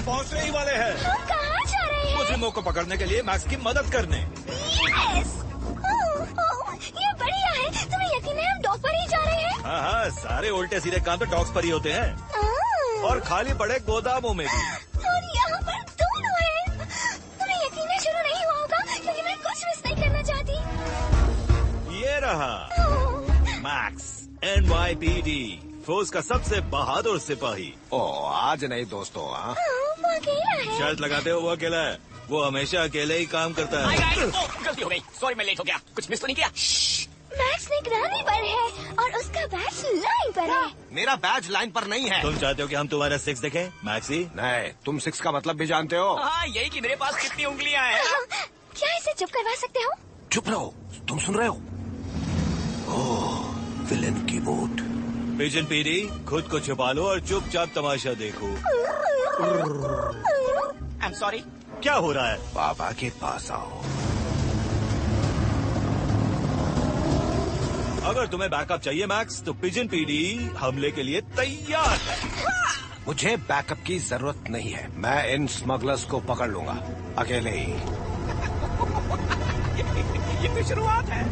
पहुंचने ही वाले हैं। हम कहाँ जा रहे हैं? मुजरिमों को पकड़ने के लिए मैक्स की मदद करने। यस! ये बढ़िया है। तुम्हें यकीन है हम डॉग पर ही जा रहे हैं? हाँ हाँ, सारे उल्टे सीधे काम तो डॉग्स पर ही होते हैं और खाली पड़े गोदामों में भी। और यहाँ पर दोनों हैं। तुम्हें यकीन है शुरू नहीं हुआ होगा क्योंकि मैं कुछ मिस नहीं करना चाहती। ये रहा मैक्स NYPD, फोर्स का सबसे बहादुर सिपाही। आज नहीं दोस्तों। वो अकेला है। शर्त लगाते हो वो अकेला है। वो हमेशा अकेले ही काम करता है। गलती हो गई, सॉरी मैं लेट हो गया। कुछ मिस तो नहीं किया? मैक्स निगरानी पर है और उसका बैच लाइन पर है। मेरा बैच लाइन पर नहीं है। तुम चाहते हो कि हम तुम्हारा 6 देखें मैक्सी? नहीं, तुम 6 का मतलब भी जानते हो। हाँ, यही कि मेरे पास कितनी उंगलियां हैं। क्या इसे चुप करवा सकते हो? चुप रहो, तुम सुन रहे हो? ओह, विलन की वोट। पिजन पीडी, खुद को छुपा लो और चुपचाप तमाशा देखो। I'm sorry। क्या हो रहा है? बाबा के पास आओ। अगर तुम्हें बैकअप चाहिए मैक्स, तो पिजन पीडी हमले के लिए तैयार है। मुझे बैकअप की जरूरत नहीं है। मैं इन स्मगलर्स को पकड़ लूंगा अकेले ही। ये तो शुरुआत है।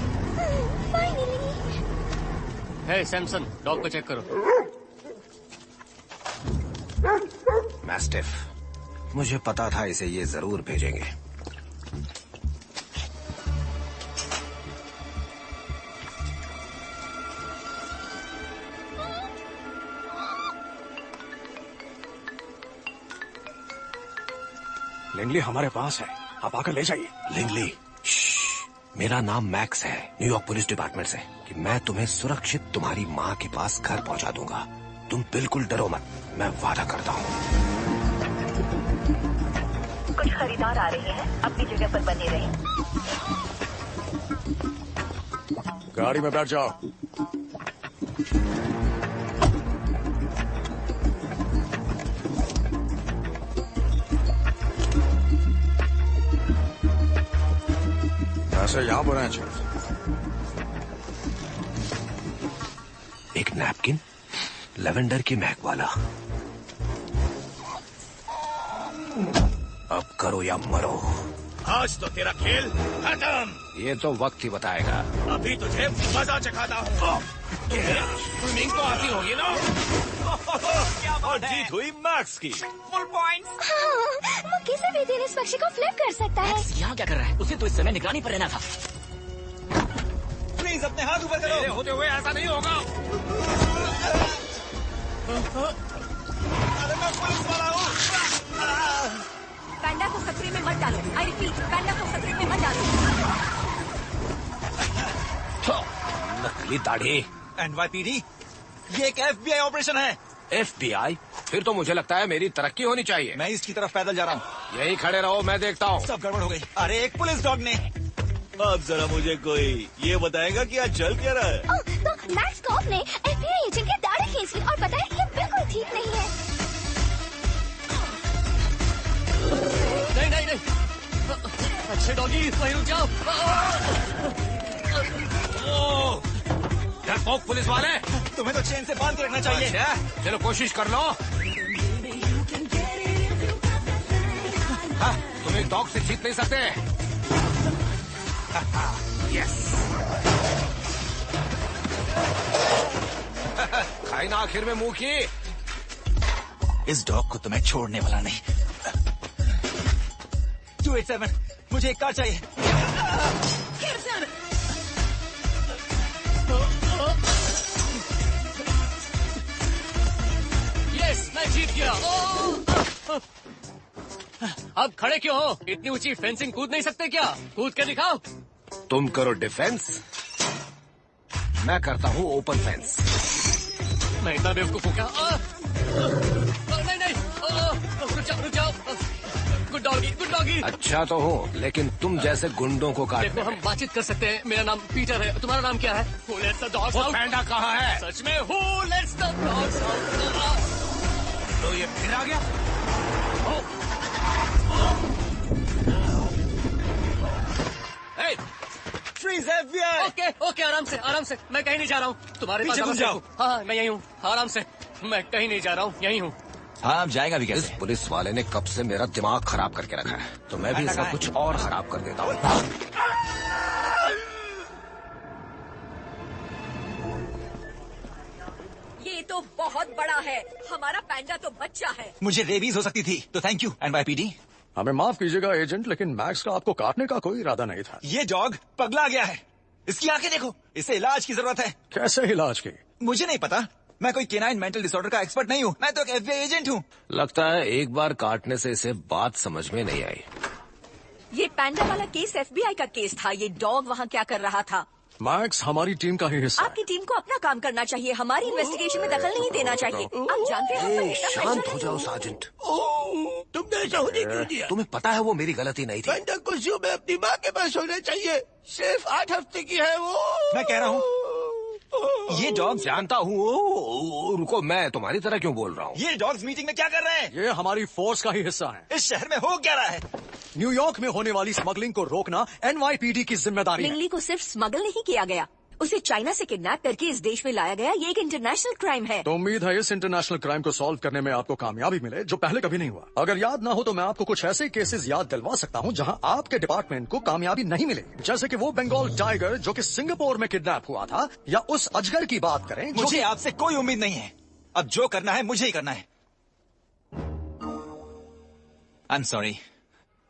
हे सैमसन, डॉग को चेक करो। मैस्टिफ, मुझे पता था इसे ये जरूर भेजेंगे। लिंगली हमारे पास है, आप आकर ले जाइए। लिंगली, मेरा नाम मैक्स है, न्यूयॉर्क पुलिस डिपार्टमेंट से। कि मैं तुम्हें सुरक्षित तुम्हारी माँ के पास घर पहुंचा दूंगा। तुम बिल्कुल डरो मत, मैं वादा करता हूँ। कुछ खरीदार आ रहे हैं, अपनी जगह पर बने रहें। गाड़ी में बैठ जाओ। ऐसे यहाँ पर हैं। एक नैपकिन, लेवेंडर की महक वाला। अब करो या मरो। आज तो तेरा खेल खत्म। ये तो वक्त ही बताएगा। अभी तुझे मजा चखाता हूँ। स्विमिंग तो आती होगी ना? और जीत हुई मैक्स की। Full points. वो किसी भी दिन इस पक्षी को फ्लिप कर सकता है। यहाँ क्या कर रहा है? उसे तो इस समय निगरानी पर रहना था। प्लीज अपने हाथ ऊपर करो। मेरे होते हुए ऐसा नहीं होगा। अरे मैं पुलिस वाला हूँ। पैंडा को खतरे में मत डालो। आई रिपीट, पैंडा को खतरे में मत डालो। नकली दाढ़ी। NYPD, ये एक FBI ऑपरेशन है। FBI? फिर तो मुझे लगता है मेरी तरक्की होनी चाहिए। मैं इसकी तरफ पैदल जा रहा हूँ। यही खड़े रहो, मैं देखता हूँ। सब गड़बड़ हो गई। अरे एक पुलिस डॉग ने। अब जरा मुझे कोई ये बताएगा कि आज चल क्या रहा है? तो मैक्स कॉप ने FBI एजेंट की दाढ़ी खींच ली और बताया कि ये बिल्कुल ठीक नहीं है। नहीं नहीं नहीं, अच्छे डॉगी वहीं रुक जाओ। डरपोक पुलिस वाले, तुम्हें तो चेन से बांध के रखना चाहिए। अच्छा, चलो कोशिश कर लो। हाँ, तुम एक डॉग से जीत नहीं सकते। यस। खाई ना आखिर में मुंह की। इस डॉग को तो मैं छोड़ने वाला नहीं। 287, मुझे एक कार चाहिए। यस, मैं जीत गया। अब खड़े क्यों हो? इतनी ऊंची फेंसिंग कूद नहीं सकते क्या? कूद के दिखाओ। तुम करो डिफेंस, मैं करता हूँ ओपन फेंस। मैं इतना बेवकूफ हूँ क्या? नहीं, रुक जाओ। Good doggy. अच्छा तो हो, लेकिन तुम जैसे गुंडों को काटने देखो, हम बातचीत कर सकते हैं। मेरा नाम पीटर है, तुम्हारा नाम क्या है? Who lets the dogs out? पैंडा कहाँ है? सच में Who lets the dogs out? तो ये फिर आ गया। ओके, आराम से। मैं कहीं नहीं जा रहा हूँ। तुम्हारे पास पीछे जाओ। हाँ, मैं यहीं हूँ। आराम से। मैं कहीं नहीं जा रहा हूँ, यहीं हूँ। हाँ, अब जाएगा भी इस कैसे? पुलिस वाले ने कब से मेरा दिमाग खराब करके रखा है, तो मैं भी इसका कुछ और खराब कर देता हूँ। ये तो बहुत बड़ा है। हमारा पैंडा तो बच्चा है। मुझे रेबीज हो सकती थी, तो थैंक यू एनवाईपीडी। हमें माफ कीजिएगा एजेंट, लेकिन मैक्स का आपको काटने का कोई इरादा नहीं था। ये डॉग पगला गया है। इसकी आंखें देखो, इसे इलाज की जरूरत है। कैसे इलाज की? मुझे नहीं पता, मैं कोई केनाइन मेंटल डिसऑर्डर का एक्सपर्ट नहीं हूँ। मैं तो एक FBI एजेंट हूँ। लगता है एक बार काटने से इसे बात समझ में नहीं आई। ये पैंडा वाला केस FBI का केस था। ये डॉग वहाँ क्या कर रहा था? मैक्स हमारी टीम का ही हिस्सा है। आपकी टीम को अपना काम करना चाहिए। हमारी इन्वेस्टिगेशन में दखल नहीं देना चाहिए। आप जानते हैं हम पर इतना शांत pressure हो नहीं जाओ है। सार्जेंट। तुमने ऐसा होने क्यों दिया? तुम्हें पता है वो मेरी गलती नहीं थी। पैंडा को ज़ू में अपनी माँ के पास होना चाहिए। सिर्फ 8 हफ्ते की है वो। मैं कह रहा हूँ, ये डॉग जानता हूँ। रुको, मैं तुम्हारी तरह क्यों बोल रहा हूँ? ये डॉग्स मीटिंग में क्या कर रहे हैं? ये हमारी फोर्स का ही हिस्सा है। इस शहर में हो क्या रहा है? न्यूयॉर्क में होने वाली स्मगलिंग को रोकना NYPD की जिम्मेदारी है। लिंगली को सिर्फ स्मगल नहीं किया गया, उसे चाइना से किडनैप करके इस देश में लाया गया। ये एक इंटरनेशनल क्राइम है। तो उम्मीद है इस इंटरनेशनल क्राइम को सॉल्व करने में आपको कामयाबी मिले, जो पहले कभी नहीं हुआ। अगर याद ना हो तो मैं आपको कुछ ऐसे केसेस याद दिलवा सकता हूं जहां आपके डिपार्टमेंट को कामयाबी नहीं मिले, जैसे कि वो बंगाल टाइगर जो कि सिंगापुर में किडनैप हुआ था, या उस अजगर की बात करें जो मुझे आपसे कोई उम्मीद नहीं है। अब जो करना है मुझे ही करना है। I am sorry.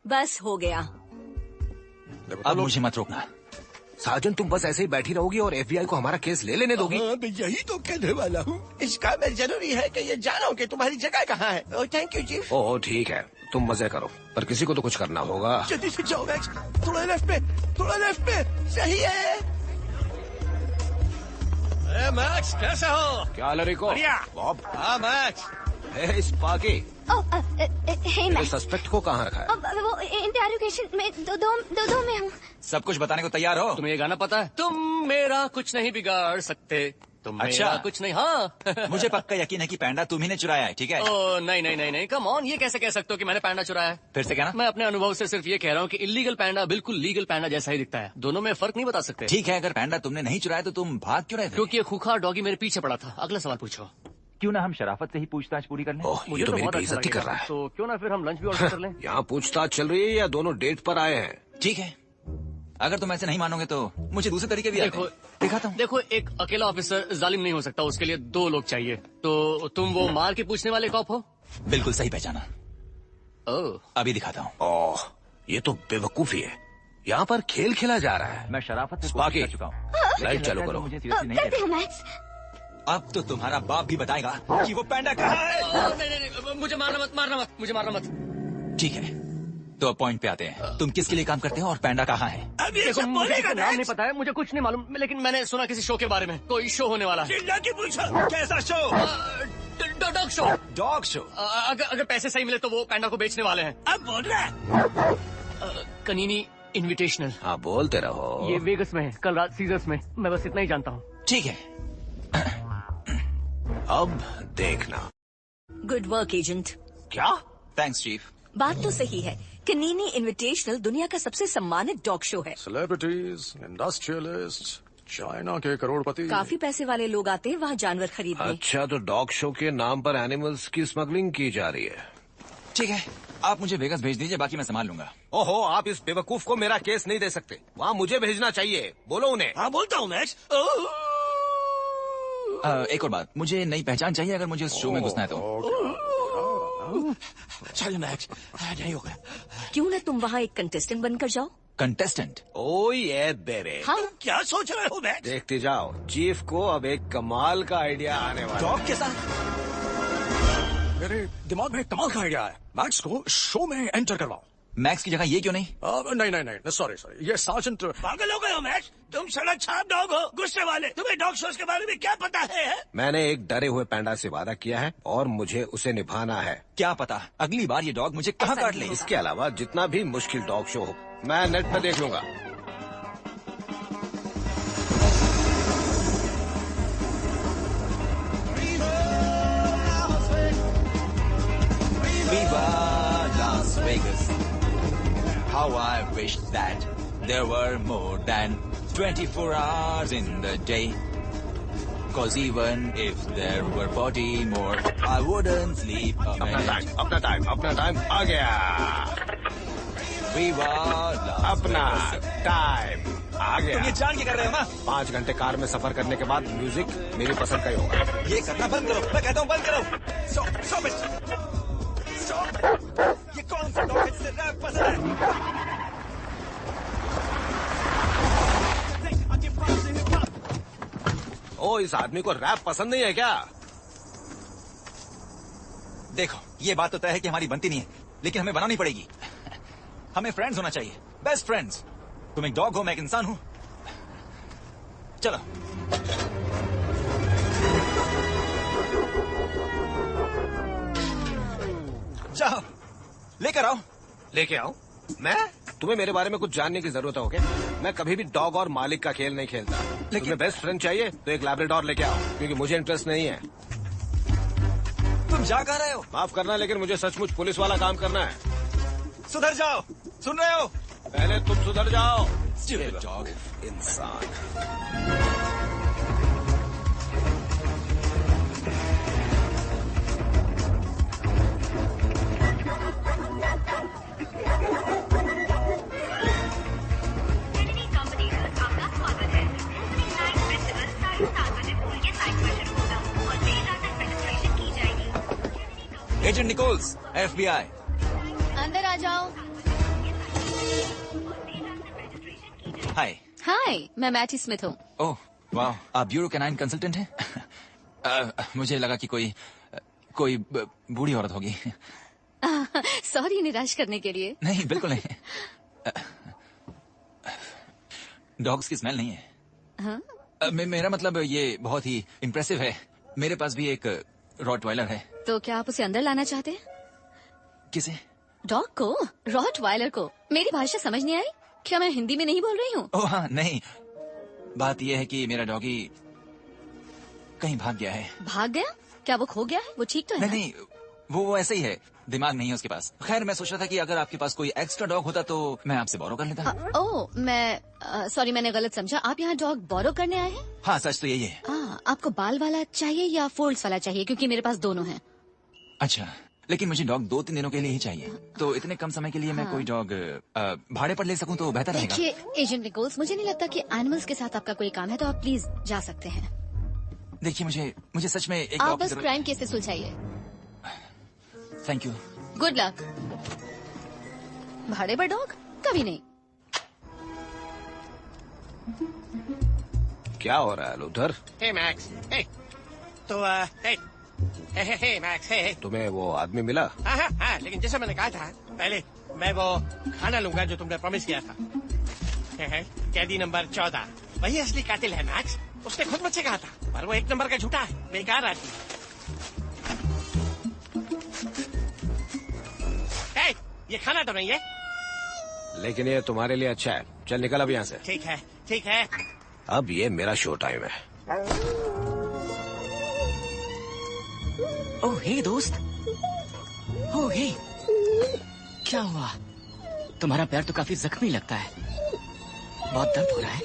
बस हो गया। अब मुझे मत रोकना। साजन, तुम बस ऐसे ही बैठी रहोगी और FBI को हमारा केस ले लेने दोगी? हाँ, मैं यही तो कहने वाला हूँ। इस काम में जरूरी है कि ये जानो कि तुम्हारी जगह कहाँ है। ओह, थैंक यू चीफ। ओह ठीक है, तुम मजे करो, पर किसी को तो कुछ करना होगा। जल्दी से जाओ मैक्स। थोड़ा लेफ्ट पे। सही है। मैक्स, कैसे हो? क्या लड़को? बॉब। हाँ मैक्स। स्पार्की, हे मैं सस्पेक्ट को कहाँ रखा है? वो इंटेरोगेशन में दो में हूँ। सब कुछ बताने को तैयार हो? तुम्हें ये गाना पता है? तुम मेरा कुछ नहीं बिगाड़ सकते, तुम अच्छा। मेरा कुछ नहीं। हाँ। मुझे पक्का यकीन है कि पैंडा तुम ही ने चुराया है, ठीक है? ओ नहीं, कम ऑन, ये कैसे कह सकते हो कि मैंने पैंडा चुराया है? फिर से कहना। मैं अपने अनुभव से सिर्फ ये कह रहा हूँ कि इलीगल पैंडा बिल्कुल लीगल पैंडा जैसा ही दिखता है। दोनों में फर्क नहीं बता सकते। ठीक है, अगर पैंडा तुमने नहीं चुराया तो तुम भाग क्यों रहे थे? क्योंकि ये खूंखार डॉगी मेरे पीछे पड़ा था। अगला सवाल पूछो। क्यों ना हम शराफत से ही पूछताछ पूरी कर लें? ओह, ये तो मेरी बहुत अच्छा बेइज्जती कर लगेगा। रहा है। तो क्यों ना फिर हम लंच भी ऑर्डर कर लें? यहाँ पूछताछ चल रही है या दोनों डेट पर आए हैं? ठीक है, अगर तुम ऐसे नहीं मानोगे तो मुझे दूसरे तरीके भी आते हैं। दिखाता हूँ। देखो, एक अकेला ऑफिसर जालिम नहीं हो सकता, उसके लिए 2 लोग चाहिए। तो तुम वो मार के पूछने वाले कॉप हो? बिल्कुल सही पहचाना। ओह, अभी दिखाता हूँ। ओह, ये तो बेवकूफी है। यहाँ पर खेल खेला जा रहा है। मैं शराफत से स्पार्की, पूछ चुका हूँ। लाइट चालू करो। मुझे सीरियसली नहीं करती लेते। हूँ मैक्स। अब तो तुम्हारा बाप भी बताएगा कि वो पैंडा कहाँ है। नहीं, मुझे मारना मत। ठीक है, तो अब पॉइंट पे आते हैं। तुम किसके लिए काम करते हो और पैंडा कहाँ है? अब ये देखो, सब मुझे बोलेगा इसका नाम नहीं मैक्स। पता है, मुझे कुछ नहीं मालूम, लेकिन मैंने सुना किसी शो के बारे में, कोई शो होने वाला है। चिल्ला के पूछो। कैसा show? Dog show. Dog show. अगर पैसे सही मिले तो वो पैंडा को बेचने वाले हैं। अब बोल रहा है। कनीनी इनविटेशनल। हाँ, बोलते रहो। ये वेगस में है, कल रात सीजर्स में। मैं बस इतना ही जानता हूँ। ठीक है, अब देखना। Good work agent. क्या? Thanks chief. बात तो सही है। कनीनी इनविटेशनल दुनिया का सबसे सम्मानित डॉग शो है। सेलिब्रिटीज, इंडस्ट्रियलिस्ट, चाइना के करोड़पति। काफी पैसे वाले लोग आते हैं वहाँ जानवर खरीदने। अच्छा, तो डॉग शो के नाम पर एनिमल्स की स्मगलिंग की जा रही है। ठीक है, आप मुझे वेगास भेज दीजिए, बाकी मैं संभाल लूंगा। ओहो, आप इस बेवकूफ को मेरा केस नहीं दे सकते। वहाँ मुझे भेजना चाहिए। बोलो उन्हें। हाँ बोलता हूँ मैक्स। एक और बात, मुझे नई पहचान चाहिए अगर मुझे उस शो में घुसना है तो। चल मैक्स, नहीं होगा। क्यों ना तुम वहाँ एक कंटेस्टेंट बनकर जाओ। कंटेस्टेंट? ओ ये बेरे। हाँ, क्या सोच रहे हो मैक्स? देखते जाओ, चीफ को अब एक कमाल का आइडिया आने वाला डॉग के साथ? मेरे दिमाग में एक कमाल का आइडिया है। मैक्स को शो में एंटर करवाओ। मैक्स की जगह ये क्यों नहीं? नहीं, सॉरी, ये सार्जेंट। पागल हो गए हो मैक्स? तुम सड़क छाप डॉग हो, गुस्से वाले। तुम्हें डॉग शोज के बारे में क्या पता है? मैंने एक डरे हुए पैंडा से वादा किया है और मुझे उसे निभाना है। क्या पता अगली बार ये डॉग मुझे कहाँ काट ले। इसके अलावा जितना भी मुश्किल डॉग शो हो, मैं नेट पे देख लूंगा। Viva Las Vegas. How I wish that there were more than 24 hours in the day. 'Cause even if there were 40 more, I wouldn't sleep a minute. अपना टाइम आ गया। Viva Las अपना Vegas. Time आ गया। तुम ये जान के कर रहे हो ना? 5 घंटे कार में सफर करने के बाद म्यूजिक मेरी पसंद का ही होगा। ये करना बंद करो, मैं कहता हूँ बंद करो। Stop it. ये कौन सा डॉग है जिसे रैप पसंद है? ओ, इस आदमी को रैप पसंद नहीं है क्या? देखो, ये बात तो तय है कि हमारी बनती नहीं है, लेकिन हमें बनानी पड़ेगी। हमें फ्रेंड्स होना चाहिए, बेस्ट फ्रेंड्स। तुम एक डॉग हो, मैं एक इंसान हूं। चलो। जाओ, लेकर आओ। लेके आओ? मैं? तुम्हें मेरे बारे में कुछ जानने की जरूरत है क्या? मैं कभी भी डॉग और मालिक का खेल नहीं खेलता। तुम्हें बेस्ट फ्रेंड चाहिए तो एक लैब्राडोर लेके आओ, क्योंकि मुझे इंटरेस्ट नहीं है। तुम जा कहाँ रहे हो? माफ करना, लेकिन मुझे सचमुच पुलिस वाला काम करना है। सुधर जाओ, सुन रहे हो? पहले तुम सुधर जाओ। Stupid dog. इंसान। Agent Nichols, FBI। अंदर आ जाओ। हाय। हाय, मैं मैटी स्मिथ हूँ। ओह वाह, आप ब्यूरो कैनाइन कंसल्टेंट हैं? मुझे लगा कि कोई बूढ़ी औरत होगी। सॉरी निराश करने के लिए। नहीं, बिल्कुल नहीं। डॉग्स की स्मेल नहीं है। हाँ? मेरा मतलब ये बहुत ही इम्प्रेसिव है। मेरे पास भी एक रॉटवाइलर है। तो क्या आप उसे अंदर लाना चाहते हैं? किसे? डॉग को? रॉटवाइलर को? मेरी भाषा समझ नहीं आई? क्या मैं हिंदी में नहीं बोल रही हूँ? ओह हाँ, नहीं। बात यह है कि मेरा डॉगी कहीं भाग गया है। भाग गया? क्या वो खो गया है? वो ठीक तो है? नहीं, वो ऐसे ही है, दिमाग नहीं है उसके पास। खैर, मैं सोच रहा था कि अगर आपके पास कोई एक्स्ट्रा डॉग होता तो मैं आपसे बोरो कर लेता। सॉरी, मैंने गलत समझा। आप यहाँ डॉग बोरो करने आए हैं? हाँ, सच तो यही है। आपको बाल वाला चाहिए या फोल्ड्स वाला चाहिए? क्योंकि मेरे पास दोनों हैं। अच्छा, लेकिन मुझे डॉग 2-3 दिनों के लिए ही चाहिए। तो इतने कम समय के लिए मैं कोई डॉग भाड़े पर ले सकूं तो बेहतर रहेगा। देखिए एजेंट निकोल्स, मुझे नहीं लगता कि एनिमल्स के साथ आपका कोई काम है, तो आप प्लीज जा सकते हैं। देखिए, मुझे सच में एक आप बस क्राइम केस से सुलझाइए। Thank you. Good luck. भाड़े पर डॉग? कभी नहीं। क्या हो रहा है लूथर? हे मैक्स, हे। तो हे मैक्स, हे। तुम्हें वो आदमी मिला? हाँ, लेकिन जैसे मैंने कहा था पहले, मैं वो खाना लूंगा जो तुमने प्रॉमिस किया था। कैदी नंबर 14 वही असली कातिल है मैक्स। उसने खुद मुझसे कहा था, पर वो 1 नंबर का झूठा है, बेकार आदमी। ये खाना तो नहीं है, लेकिन ये तुम्हारे लिए अच्छा है। चल निकल अब यहाँ से। ठीक है। अब ये मेरा शो टाइम है। ओह हे दोस्त। ओह हे, क्या हुआ? तुम्हारा पैर तो काफी जख्मी लगता है, बहुत दर्द हो रहा है।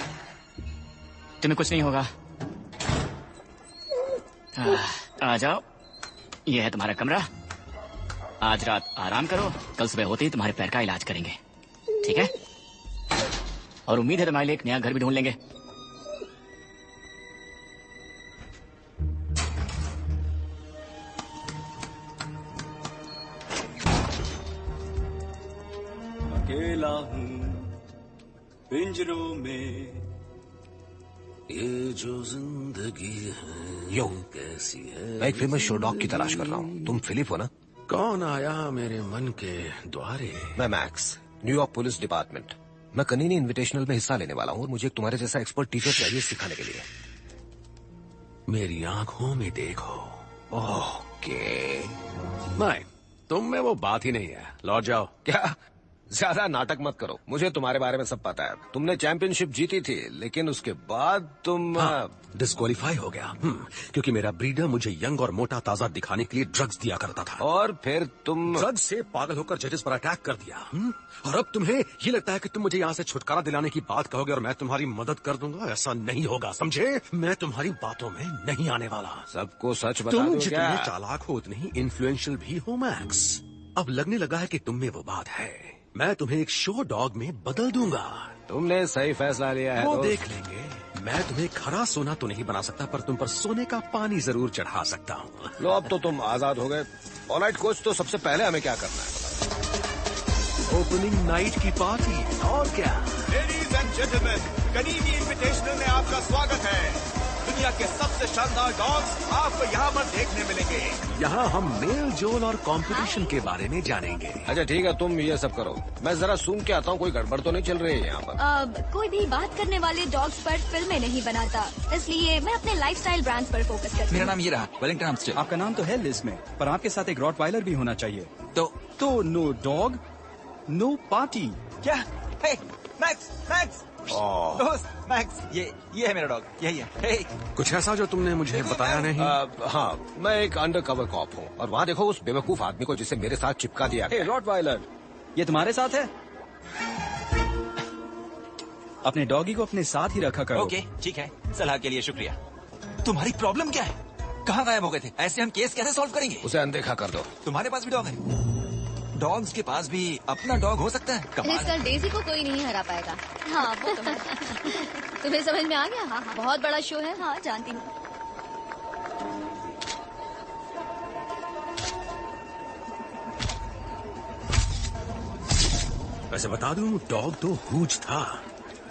तुम्हें कुछ नहीं होगा। आ जाओ, यह है तुम्हारा कमरा। आज रात आराम करो, कल सुबह होते ही तुम्हारे पैर का इलाज करेंगे, ठीक है? और उम्मीद है तुम्हारे लिए एक नया घर भी ढूंढ लेंगे। अकेला हूँ पिंजरों में, ये जो जिंदगी है यो, कैसी है। मैं एक फेमस शो डॉग की तलाश कर रहा हूँ। तुम फिलिप हो ना? कौन आया मेरे मन के द्वारे? मैं मैक्स, न्यूयॉर्क पुलिस डिपार्टमेंट। मैं कनीनी इनविटेशनल में हिस्सा लेने वाला हूँ और मुझे एक तुम्हारे जैसा एक्सपर्ट टीचर चाहिए सिखाने के लिए। मेरी आंखों में देखो। ओके। नहीं, तुम में वो बात ही नहीं है। लौट जाओ। क्या? ज्यादा नाटक मत करो, मुझे तुम्हारे बारे में सब पता है। तुमने चैंपियनशिप जीती थी, लेकिन उसके बाद तुम डिस्क्वालीफाई हो गया। क्योंकि मेरा ब्रीडर मुझे यंग और मोटा ताजा दिखाने के लिए ड्रग्स दिया करता था। और फिर तुम ड्रग्स से पागल होकर जजेस पर अटैक कर दिया। और अब तुम्हें ये लगता है कि तुम मुझे यहाँ से छुटकारा दिलाने की बात कहोगे और मैं तुम्हारी मदद कर दूंगा? ऐसा नहीं होगा, समझे? मैं तुम्हारी बातों में नहीं आने वाला। सबको सच बता तुम दो जितने क्या? चालाक हो उतने ही इन्फ्लुएंशियल भी हो मैक्स। अब लगने लगा है कि तुम में वो बात है। मैं तुम्हें एक शो डॉग में बदल दूंगा। तुमने सही फैसला लिया है। वो दोस्त। देख लेंगे। मैं तुम्हें खरा सोना तो नहीं बना सकता, पर तुम पर सोने का पानी जरूर चढ़ा सकता हूँ। लो, अब तो तुम आजाद हो गए। ऑलराइट कोच, तो सबसे पहले हमें क्या करना है? ओपनिंग नाइट की पार्टी, और क्या? लेडीज एंड जेंटलमैन, कनीनी इनविटेशनल में आपका स्वागत है। दुनिया के सबसे शानदार डॉग्स आपको यहाँ पर देखने मिलेंगे। यहाँ हम मेल जोल और कंपटीशन के बारे में जानेंगे। अच्छा ठीक है, तुम ये सब करो, मैं जरा सुन के आता हूँ। कोई गड़बड़ तो नहीं चल रही है यहाँ पर? कोई भी बात करने वाले डॉग्स पर फिल्में नहीं बनाता, इसलिए मैं अपने लाइफस्टाइल ब्रांड्स पर फोकस करती हूँ। मेरा नाम ये रहा, वेलिंगटन हम्स्टेड। आपका नाम तो है लिस्ट में, पर आपके साथ एक रॉटवाइलर भी होना चाहिए। तो नो डॉग नो पार्टी। क्या? हे, मैक्स, मैक्स, दोस्त, मैक्स, ये है मेरा डॉग, यही है। हे। कुछ ऐसा जो तुमने मुझे बताया नहीं? हाँ, मैं एक अंडरकवर कॉप हूँ और वहाँ देखो उस बेवकूफ आदमी को जिसे मेरे साथ चिपका दिया गया। रॉटवाइलर, ये तुम्हारे साथ है? अपने डॉगी को अपने साथ ही रखा करो। ओके, ठीक है, सलाह के लिए शुक्रिया। तुम्हारी प्रॉब्लम क्या है? कहाँ गायब हो गए थे? ऐसे हम केस कैसे सॉल्व करेंगे? उसे अनदेखा कर दो। तुम्हारे पास भी डॉग है? डॉग्स के पास भी अपना डॉग हो सकता है? कमाल है। सर, डेजी को कोई नहीं हरा पाएगा। हाँ, वो तो है। तुम्हें समझ में आ गया? हाँ, बहुत बड़ा शो है। हाँ, जानती हूँ। वैसे बता दूं, डॉग तो हूच था।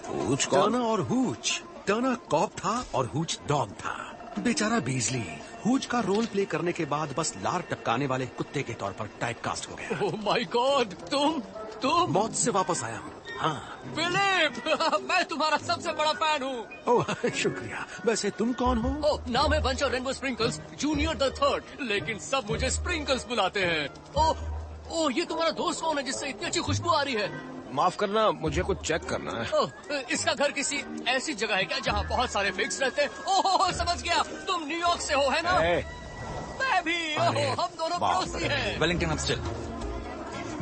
हूच कौन? टर्नर और हूच। टर्नर कॉप था और हूच डॉग था। बेचारा बीजली हूच का रोल प्ले करने के बाद बस लार टपकाने वाले कुत्ते के तौर पर टाइपकास्ट हो गया। ओह माय गॉड, तुम मौत से वापस आया हूँ। हाँ फिलिप, मैं तुम्हारा सबसे बड़ा फैन हूँ। ओह शुक्रिया। वैसे तुम कौन हो? ओह, नाम है बंच और rainbow sprinkles junior the third, लेकिन सब मुझे स्प्रिंकल्स बुलाते हैं। ओह, ये तुम्हारा दोस्त कौन है जिससे इतनी अच्छी खुशबू आ रही है? माफ करना, मुझे कुछ चेक करना है। ओह, इसका घर किसी ऐसी जगह है क्या जहाँ बहुत सारे फिक्स रहते हैं? ओह, समझ गया, तुम न्यूयॉर्क से हो, है ना? मैं भी। ओह, हम दोनों पड़ोसी हैं। वेलिंगटन हम्स्टेड।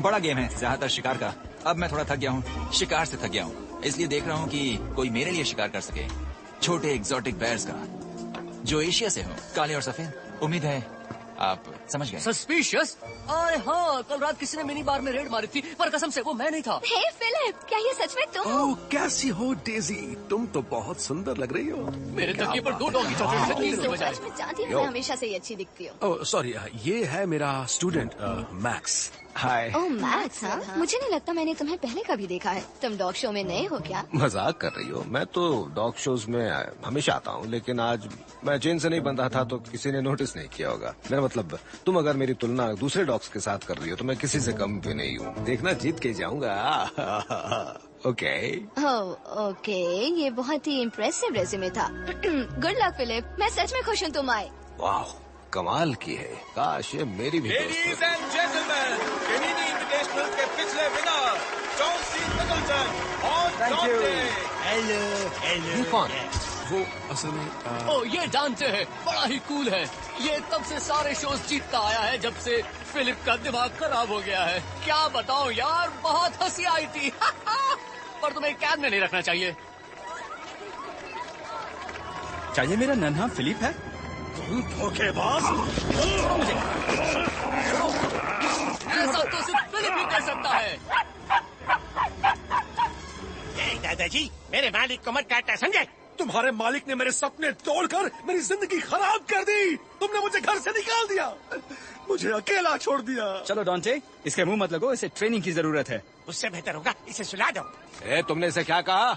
बड़ा गेम है, ज्यादातर शिकार का। अब मैं थोड़ा थक गया हूँ, शिकार से थक गया हूँ, इसलिए देख रहा हूँ कि कोई मेरे लिए शिकार कर सके। छोटे एक्सोटिक बेयर्स का, जो एशिया से हो, काले और सफेद। उम्मीद है आप समझ गए। सस्पिशियस? अरे हाँ, कल रात किसी ने मिनी बार में रेड मारी थी, पर कसम से वो मैं नहीं था। हे फिलिप, क्या ये सच में तुम हो? ओह, कैसी हो डेजी? तुम तो बहुत सुंदर लग रही हो। मेरे तकिए पर 2 डॉगी चॉकलेट रखी है बजाय। सच में जानती हूँ, मैं हमेशा से ही अच्छी दिखती हूँ। ओह सॉरी, ये है मेरा स्टूडेंट मैक्स। हाय। ओह मैक्स, हाँ? मुझे नहीं लगता मैंने तुम्हें पहले कभी देखा है। तुम डॉग शो में नए हो क्या? मजाक कर रही हो? मैं तो डॉग शोज में हमेशा आता हूँ, लेकिन आज मैं चेन से नहीं बंधा था तो किसी ने नोटिस नहीं किया होगा। मेरा मतलब, तुम अगर मेरी तुलना दूसरे डॉग्स के साथ कर रही हो तो मैं किसी से कम भी नहीं हूँ। देखना, जीत के जाऊंगा। ओके। ओके, ये बहुत ही इम्प्रेसिव रेज्यूमे था। गुड लक फिलिप, मैं सच में खुश हूँ तुम आए। वाह, कमाल की है। काश ये मेरी भी दोस्त लेडीज एंड जेंटलमैन, कनीनी इनविटेशनल के पिछले विनर चॉन्सी मिडलटन और जॉन। ये कौन? वो असल में ओह, ये जानते हैं, बड़ा ही कूल है। ये तब से सारे शोज जीतता आया है जब से फिलिप का दिमाग खराब हो गया है। क्या बताऊं यार, बहुत हंसी आई थी। पर तुम्हें कैद में नहीं रखना चाहिए। चाहिए मेरा नन्हा फिलिप है? धोखेबाज। ऐसा तो सिर्फ फिलिप ही कर सकता है। दादाजी, मेरे मालिक को मत काटना, समझे? तुम्हारे मालिक ने मेरे सपने तोड़कर मेरी जिंदगी खराब कर दी। तुमने मुझे घर से निकाल दिया, मुझे अकेला छोड़ दिया। चलो डॉन्टे, इसके मुंह मत लगो, इसे ट्रेनिंग की जरूरत है। उससे बेहतर होगा इसे सुला दो। तुमने इसे क्या कहा?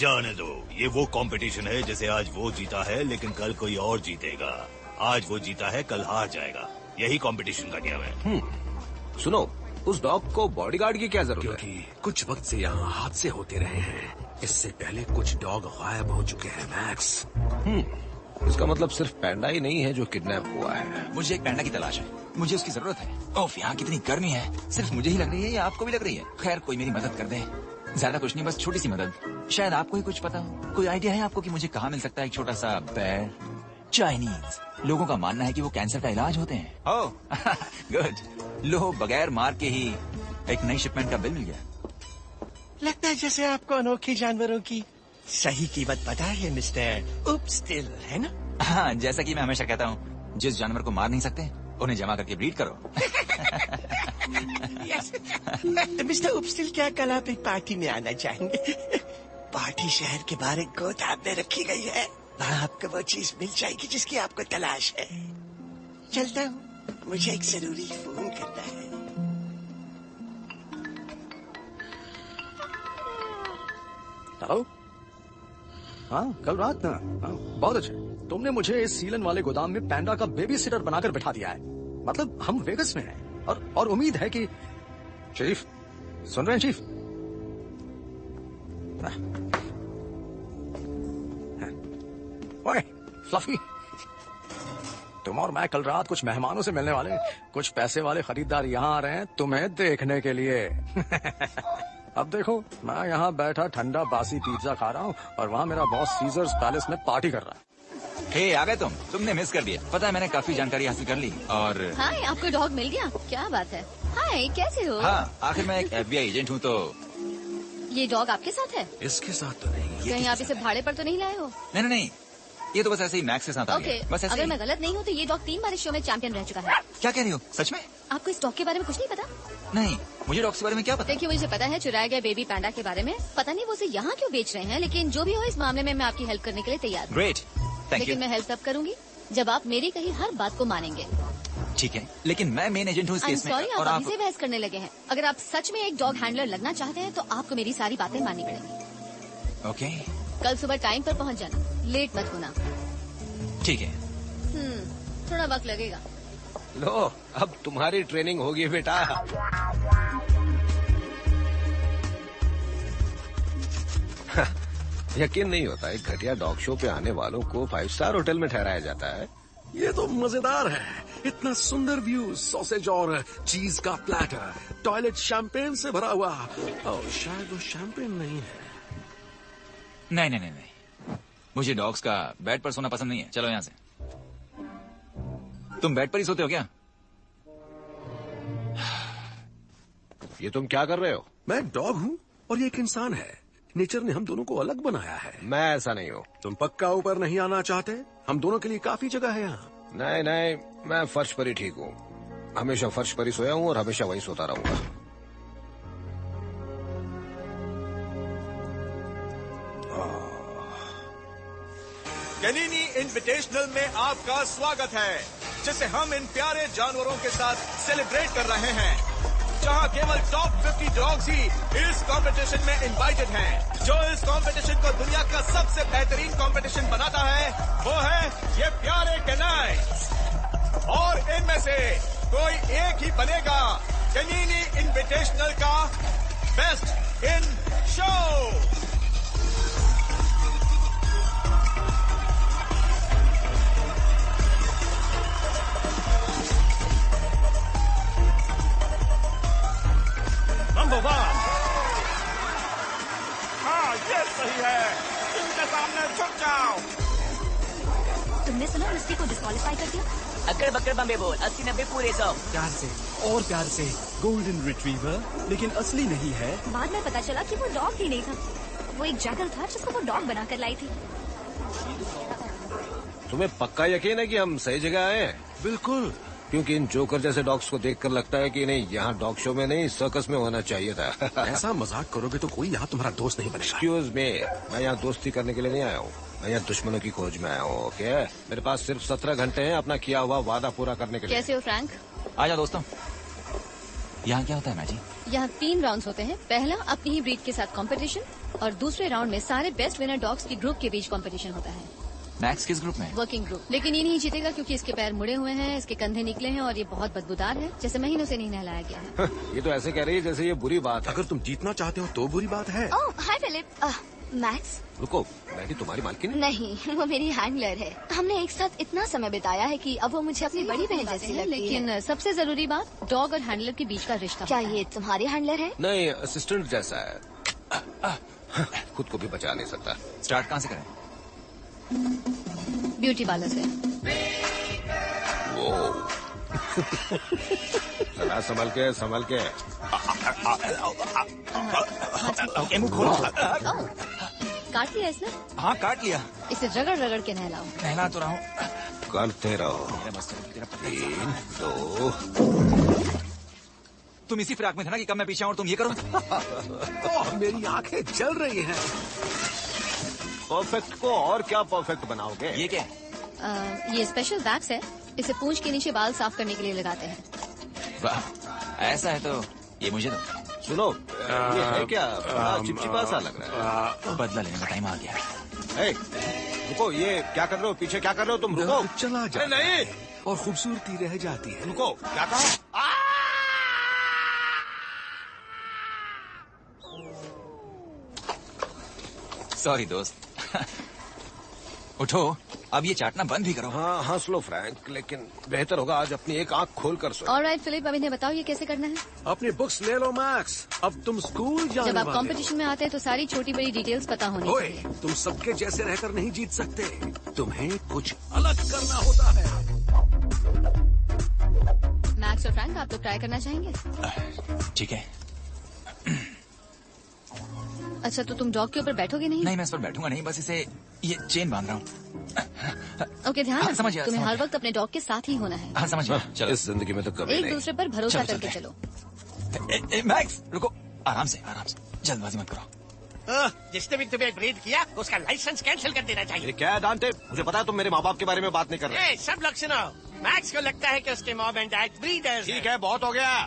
जाने दो, ये वो कंपटीशन है जैसे आज वो जीता है लेकिन कल कोई और जीतेगा। आज वो जीता है, कल हार जाएगा। यही कंपटीशन का नियम है। सुनो, उस डॉग को बॉडीगार्ड की क्या जरूरत है? क्योंकि कुछ वक्त से यहाँ हादसे होते रहे हैं। इससे पहले कुछ डॉग गायब हो चुके हैं मैक्स। इसका मतलब सिर्फ पैंडा ही नहीं है जो किडनैप हुआ है। मुझे एक पैंडा की तलाश है, मुझे उसकी जरूरत है। ओफ, यहाँ कितनी गर्मी है। सिर्फ मुझे ही लग रही है या आपको भी लग रही है? खैर, कोई मेरी मदद कर दे। ज्यादा कुछ नहीं, बस छोटी सी मदद। शायद आपको ही कुछ पता हो। कोई आइडिया है आपको कि मुझे कहाँ मिल सकता है एक छोटा सा बेर? चाइनीज लोगों का मानना है कि वो कैंसर का इलाज होते हैं। Oh good. लो, बगैर मार के ही एक नई शिपमेंट का बिल मिल गया। लगता है जैसे आपको अनोखे जानवरों की सही कीमत पता है मिस्टर उपस्टिल, है ना? हाँ, जैसा कि मैं हमेशा कहता हूँ, जिस जानवर को मार नहीं सकते उन्हें जमा करके ब्रीड करो। मिस्टर उपस्टिल, क्या कल आप एक पार्टी में आना चाहेंगे? पार्टी शहर के बाहर एक गोदाम में रखी गई है। वहाँ आपको वो चीज मिल जाएगी जिसकी आपको तलाश है। चलता हूँ, मुझे एक जरूरी फोन करना है। हेलो। हाँ, कल रात ना। हाँ, बहुत अच्छा। तुमने मुझे इस सीलन वाले गोदाम में पैंडा का बेबी सिटर बनाकर बिठा दिया है। मतलब हम वेगस में हैं और उम्मीद है कि चीफ सुन रहे हैं चीफ? ओए फ्लफी, तुम और मैं कल रात कुछ मेहमानों से मिलने वाले हैं। कुछ पैसे वाले खरीदार यहाँ आ रहे हैं तुम्हें देखने के लिए। अब देखो, मैं यहाँ बैठा ठंडा बासी पिज्जा खा रहा हूँ और वहाँ मेरा बॉस सीजर्स पैलेस में पार्टी कर रहा है। हे, आ गए तुमने मिस कर दिया। पता है, मैंने काफी जानकारी हासिल कर ली और हाय, आपको डॉग मिल गया? क्या बात है। हाय, कैसे हो? हाँ, आखिर मैं एक FBI एजेंट हूँ तो। ये डॉग आपके साथ है? इसके साथ तो नहीं। कहीं आप इसे भाड़े पर तो नहीं लाए हो? नहीं, ये तो बस ऐसे ही मैक्स के साथ आ गया। बस ऐसे अगर ही। मैं गलत नहीं हूँ तो ये डॉग 3 बार इस शो में चैंपियन रह चुका है। क्या कह रही हो? सच में? आपको इस डॉग के बारे में कुछ नहीं पता? नहीं, मुझे डॉग्स के बारे में क्या पता? देखिए, मुझे पता है चुराए गए बेबी पैंडा के बारे में। पता नहीं वो उसे यहाँ क्यों बेच रहे हैं, लेकिन जो भी हो इस मामले में मैं आपकी हेल्प करने के लिए तैयार हूँ। ग्रेट, थैंक लेकिन यू। मैं हेल्प तब करूंगी जब आप मेरी कही हर बात को मानेंगे। ठीक है, लेकिन मैं मेन एजेंट हूँ इस केस में। सॉरी, और आप अभी से बहस करने लगे हैं। अगर आप सच में एक डॉग हैंडलर लगना चाहते हैं तो आपको मेरी सारी बातें माननी पड़ेंगी। ओके, कल सुबह टाइम पर पहुँच जाना, लेट मत होना। ठीक है। थोड़ा वक्त लगेगा। लो, अब तुम्हारी ट्रेनिंग होगी बेटा। यकीन नहीं होता, एक घटिया डॉग शो पे आने वालों को 5 स्टार होटल में ठहराया जाता है। ये तो मजेदार है। इतना सुंदर व्यू, सॉसेज और चीज का प्लेटर, टॉयलेट शैंपेन से भरा हुआ। ओह, शायद वो शैंपेन नहीं है। नहीं, मुझे डॉग्स का बेड पर सोना पसंद नहीं है। चलो यहाँ से। तुम बेड पर ही सोते हो क्या? ये तुम क्या कर रहे हो? मैं डॉग हूँ और ये एक इंसान है। नेचर ने हम दोनों को अलग बनाया है। मैं ऐसा नहीं हूँ। तुम पक्का ऊपर नहीं आना चाहते? हम दोनों के लिए काफी जगह है यहाँ। नहीं, मैं फर्श पर ही ठीक हूँ। हमेशा फर्श पर ही सोया हूँ और हमेशा वहीं सोता रहूंगा। कैनिनी इनविटेशनल में आपका स्वागत है, जिसे हम इन प्यारे जानवरों के साथ सेलिब्रेट कर रहे हैं, जहां केवल टॉप 50 डॉग्स ही इस कंपटीशन में इनवाइटेड हैं। जो इस कंपटीशन को दुनिया का सबसे बेहतरीन कंपटीशन बनाता है वो है ये प्यारे कैनाइन्स, और इनमें से कोई एक ही बनेगा कैनिनी इनविटेशनल का बेस्ट इन शो। नंबर 1। हाँ, ये सही है। इनके सामने झुक जाओ। तुमने सुना मिस्टी को डिस्क्वालीफाई कर दिया? अकड़ बकड़ बम्बे बोल, 80-90 पूरे 100। प्यार से और प्यार से गोल्डन रिट्रीवर, लेकिन असली नहीं है। बाद में पता चला कि वो डॉग ही नहीं था, वो एक जैकल था जिसको वो डॉग बनाकर लाई थी। तुम्हें पक्का यकीन है कि हम सही जगह आए हैं? बिल्कुल। क्योंकि इन जोकर जैसे डॉग्स को देखकर लगता है कि नहीं, यहाँ डॉग शो में नहीं सर्कस में होना चाहिए था। ऐसा मजाक करोगे तो कोई यहाँ तुम्हारा दोस्त नहीं बनेगा। एक्सक्यूज मी, मैं यहाँ दोस्ती करने के लिए नहीं आया हूँ, मैं यहाँ दुश्मनों की खोज में आया हूँ। ओके, मेरे पास सिर्फ 17 घंटे हैं अपना किया हुआ वादा पूरा करने के लिए। कैसे हो फ्रैंक? आजा दोस्तों। यहाँ क्या होता है मैजी? यहाँ 3 राउंड्स होते हैं। पहला अपनी ही ब्रीड के साथ कंपटीशन और दूसरे राउंड में सारे बेस्ट विनर डॉग्स की ग्रुप के बीच कंपटीशन होता है। मैक्स किस ग्रुप में? Working group. लेकिन ये नहीं जीतेगा क्योंकि इसके पैर मुड़े हुए हैं, इसके कंधे निकले हैं और ये बहुत बदबूदार है, जैसे महीनों से नहीं नहलाया गया है। ये तो ऐसे कह रही है जैसे ये बुरी बात है। अगर तुम जीतना चाहते हो तो बुरी बात है। ओह हाय फिलिप। मैक्स? रुको, मैडी तुम्हारी मालकिन? नहीं, वो मेरी हैंडलर है। हमने एक साथ इतना समय बिताया है कि अब वो मुझे अपनी बड़ी बहन जैसी लगती है। लेकिन सबसे जरूरी बात डॉग और हैंडलर के बीच का रिश्ता। क्या ये तुम्हारी हैंडलर है? नहीं, असिस्टेंट जैसा है। खुद को भी बचा नहीं सकता। स्टार्ट कहाँ से करें? ब्यूटी पार्लर से। वो जरा संभल के संभल के। मुंह खोलो। काट लिया इसने? हाँ काट लिया। इसे रगड़ रगड़ के नहलाओ। नहला तो रहा हूँ। करते रहो। 3, 2। तुम इसी फिराक में था ना कि कब मैं पीछे और तुम ये करो। ओह, मेरी आंखें जल रही हैं। परफेक्ट को और क्या परफेक्ट बनाओगे? ये क्या है? ये स्पेशल वैक्स है, इसे पूंछ के नीचे बाल साफ करने के लिए लगाते हैं। वाह, ऐसा है तो ये मुझे दो। सुनो, ये है क्या? चिपचिपा सा लग रहा है। बदला लेने का टाइम आ गया। रुको, ये क्या कर रहे हो? पीछे क्या कर रहे हो तुम? रुको, चला जा। नहीं, और खूबसूरती रह जाती है। रुको, क्या कहा? सॉरी दोस्त। उठो, अब ये चाटना बंद भी करो। हाँ हंस लो फ्रैंक, लेकिन बेहतर होगा आज अपनी एक आंख खोल कर सो। ऑलराइट फिलिप, अब इन्हें बताओ ये कैसे करना है। अपनी बुक्स ले लो मैक्स, अब तुम स्कूल जाने जब आप वाले हो। कंपटीशन में आते हैं तो सारी छोटी बड़ी डिटेल्स पता होनी ओए, चाहिए। तुम सबके जैसे रहकर नहीं जीत सकते, तुम्हें कुछ अलग करना होता है। मैक्स और फ्रैंक, आप लोग ट्राई करना चाहेंगे? ठीक है। अच्छा, तो तुम डॉग के ऊपर बैठोगे नहीं? नहीं, मैं इस पर बैठूंगा नहीं, बस इसे ये चेन बांध रहा हूँ। ओके, ध्यान हाँ, रखो, समझ गया, तुम्हें समझ हर गया। वक्त अपने डॉग के साथ ही होना है। हाँ समझ गया। चलो, इस जिंदगी में तो कभी एक नहीं। दूसरे पर भरोसा चलो, करके चलते चलो। मैक्स रुको, आराम से आराम से, जल्दबाजी मत करो। जिसने भी तुम्हें ब्रीड किया उसका लाइसेंस कैंसिल कर देना चाहिए। ये क्या है दांते? मुझे पता है तुम मेरे माँ बाप के बारे में बात नहीं कर रहे। सब लोग सुनो, मैक्स को लगता है कि उसके मॉम एंड डैड ब्रीडर्स। ठीक है, बहुत हो गया।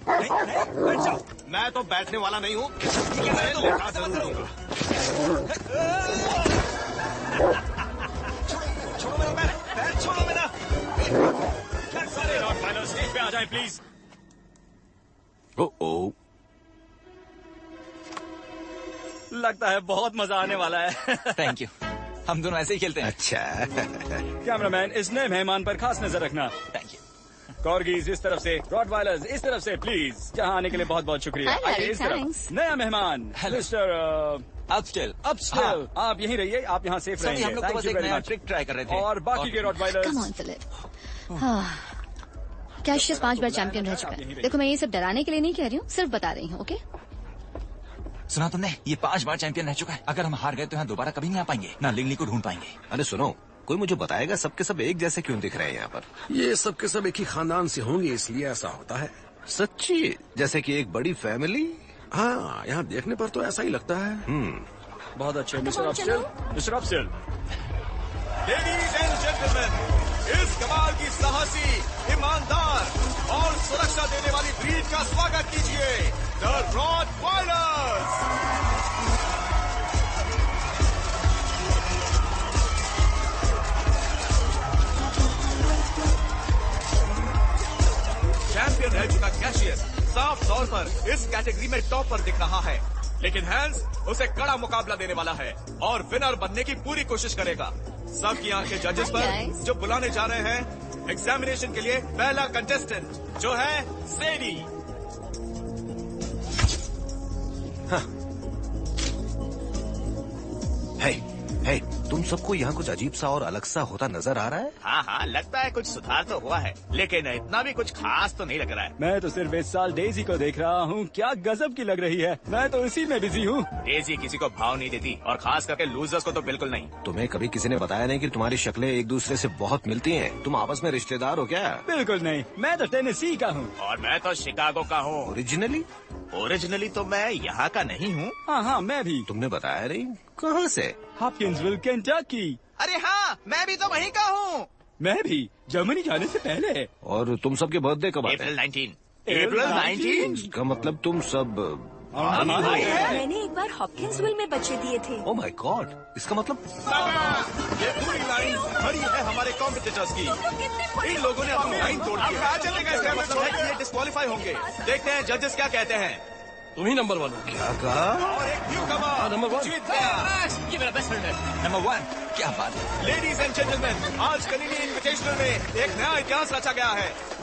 बैठ जाओ। मैं तो बैठने वाला नहीं हूँ। छोड़ो मेरा पैर, पैर छोड़ो मेरा। सारे रॉटवाइलर स्टेज पे आ जाए प्लीज। ओह, लगता है बहुत मजा आने वाला है। थैंक यू, हम दोनों ऐसे ही खेलते हैं। अच्छा। कैमरामैन, इस नए मेहमान पर खास नजर रखना। Thank you. कॉर्गीज इस तरफ से, रॉटवाइलर्स इस तरफ से, प्लीज। यहाँ आने के लिए बहुत बहुत शुक्रिया। Hi, आइए इस तरफ। thanks. नया मेहमान मिस्टर अपस्टेल। अपस्टेल, आप यहीं रहिए, आप यहाँ सेफ सॉरी, रहेंगे। हम लोग तो Thank बस you एक very नया much. ट्रिक ट्राई कर रहे थे। और बाकी के rottweilers. Come on Philip. Cassius 5 बार चैंपियन रह चुका है। देखो, मैं ये सब डराने के लिए नहीं कह रही हूँ, सिर्फ बता रही हूँ। ओके, सुना तुमने, ये 5 बार चैंपियन रह चुका है। अगर हम हार गए तो यहाँ दोबारा कभी नहीं आ पाएंगे, ना लिंगली को ढूंढ पाएंगे। अरे सुनो, कोई मुझे बताएगा सबके सब एक जैसे क्यों दिख रहे हैं यहाँ पर? ये सब के सब एक ही खानदान से होंगे, इसलिए ऐसा होता है। सच्ची? जैसे कि एक बड़ी फैमिली? हाँ, यहाँ देखने पर तो ऐसा ही लगता है। बहुत अच्छे mister Upstell. Mister Upstell, ladies and gentleman, इस कमाल की साहसी, ईमानदार और सुरक्षा देने वाली ब्रीड का स्वागत कीजिए, द रॉटवाइलर्स। चैंपियन रह चुका कैशियस साफ तौर पर इस कैटेगरी में टॉप पर दिख रहा है, लेकिन हैंस उसे कड़ा मुकाबला देने वाला है और विनर बनने की पूरी कोशिश करेगा। सबकी आंखें जजेस पर जो बुलाने जा रहे हैं एग्जामिनेशन के लिए पहला कंटेस्टेंट जो है सेडी। हे, तुम सबको यहाँ कुछ अजीब सा और अलग सा होता नजर आ रहा है? हाँ हाँ, लगता है कुछ सुधार तो हुआ है, लेकिन इतना भी कुछ खास तो नहीं लग रहा है। मैं तो सिर्फ इस साल डेजी को देख रहा हूँ, क्या गजब की लग रही है। मैं तो इसी में बिजी हूँ। डेजी किसी को भाव नहीं देती, और खास करके लूजर्स को तो बिल्कुल नहीं। तुम्हें कभी किसी ने बताया नहीं कि तुम्हारी शक्लें एक दूसरे से बहुत मिलती हैं? तुम आपस में रिश्तेदार हो क्या? बिल्कुल नहीं, मैं तो टेनेसी का हूँ। और मैं तो शिकागो का हूँ। ओरिजिनली तो मैं यहाँ का नहीं हूँ। हाँ, मैं भी। तुमने बताया नहीं, कहाँ से? हॉपकिंसविल, केंटकी। अरे हाँ, मैं भी तो वहीं का हूँ। मैं भी, जर्मनी जाने से पहले। और तुम सबके बर्थडे कब आते हैं? अप्रैल 19। इसका मतलब तुम सब मैंने एक बार हॉपकिंसविल में बच्चे दिए थे। ओह माय गॉड, इसका मतलब ये पूरी लाइन खड़ी है हमारे कॉम्पिटिटर्स की। इन लोगों ने अपनी लाइन तोड़ दी। क्या चलेगा? इसका मतलब है कि ये डिस्क्वालीफाई होंगे। देखते हैं जजेस क्या कहते हैं। तुम ही नंबर 1 हो। क्या कहा? और एक न्यू कमर नंबर 1 जीत गया। ये मेरा बेस्ट फ्रेंड है। नंबर 1, क्या बात है। लेडीज एंड जेंटलमैन, आज कनीनी इन्विटेशनल में एक नया इतिहास रचा गया है।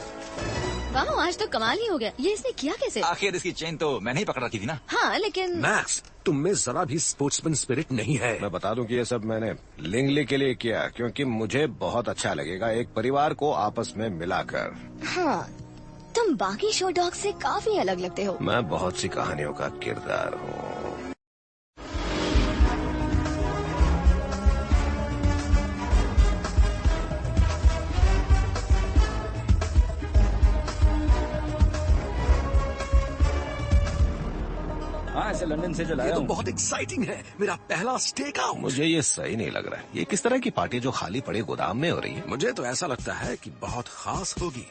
वाह, आज तो कमाल ही हो गया। ये इसने किया कैसे? आखिर इसकी चेन तो मैंने ही पकड़ रखी थी ना। हाँ, लेकिन मैक्स, तुम में जरा भी स्पोर्ट्समैन स्पिरिट नहीं है। मैं बता दूं कि ये सब मैंने लिंगली के लिए किया, क्योंकि मुझे बहुत अच्छा लगेगा एक परिवार को आपस में मिलाकर। हाँ, तुम बाकी शो डॉग से काफी अलग लगते हो। मैं बहुत सी कहानियों का किरदार हूँ। हाँ, ऐसे लंदन से जो ये लाया तो हूँ। बहुत एक्साइटिंग है, मेरा पहला स्टेक आउट। मुझे ये सही नहीं लग रहा है। ये किस तरह की पार्टी जो खाली पड़े गोदाम में हो रही है? मुझे तो ऐसा लगता है कि बहुत खास होगी।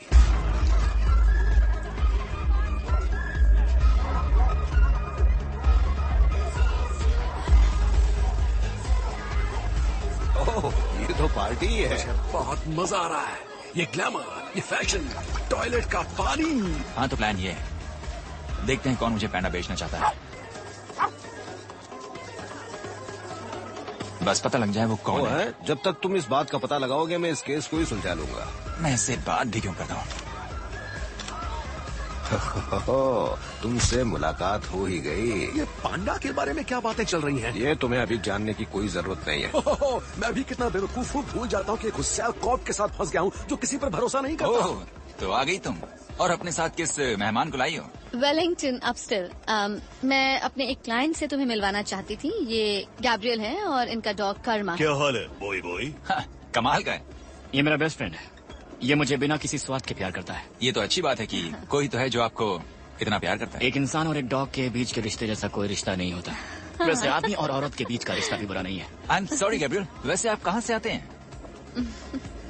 ओह, ये तो पार्टी ही है। मुझे बहुत मजा आ रहा है। ये ग्लैमर, ये फैशन, टॉयलेट का पानी। हाँ, तो प्लान ये है, देखते हैं कौन मुझे पैंडा बेचना चाहता है। बस पता लग जाए वो कौन है। जब तक तुम इस बात का पता लगाओगे मैं इस केस को ही सुलझा लूंगा। मैं इससे बात भी क्यों करता हूँ। तुमसे मुलाकात हो ही गई। ये पांडा के बारे में क्या बातें चल रही हैं? ये तुम्हें अभी जानने की कोई जरूरत नहीं है। मैं भी कितना बेवकूफ हूँ, भूल जाता हूँ कि एक गुस्सैल कॉप के साथ फंस गया हूँ जो किसी पर भरोसा नहीं करता। ओह, तो आ गई तुम। और अपने साथ किस मेहमान को लाई हो? वेलिंगटन अपस्टिल। मैं अपने एक क्लाइंट से तुम्हें मिलवाना चाहती थी। ये गैब्रियल है और इनका डॉग कर्मा। क्या हाल है बॉय बॉय? कमाल का है। ये मेरा बेस्ट फ्रेंड है। ये मुझे बिना किसी स्वार्थ के प्यार करता है। ये तो अच्छी बात है कि कोई तो है जो आपको इतना प्यार करता है। एक इंसान और एक डॉग के बीच के रिश्ते जैसा कोई रिश्ता नहीं होता। वैसे आदमी और औरत के बीच का रिश्ता भी बुरा नहीं है। आई एम सॉरी गैब्रियल, वैसे आप कहाँ से आते हैं?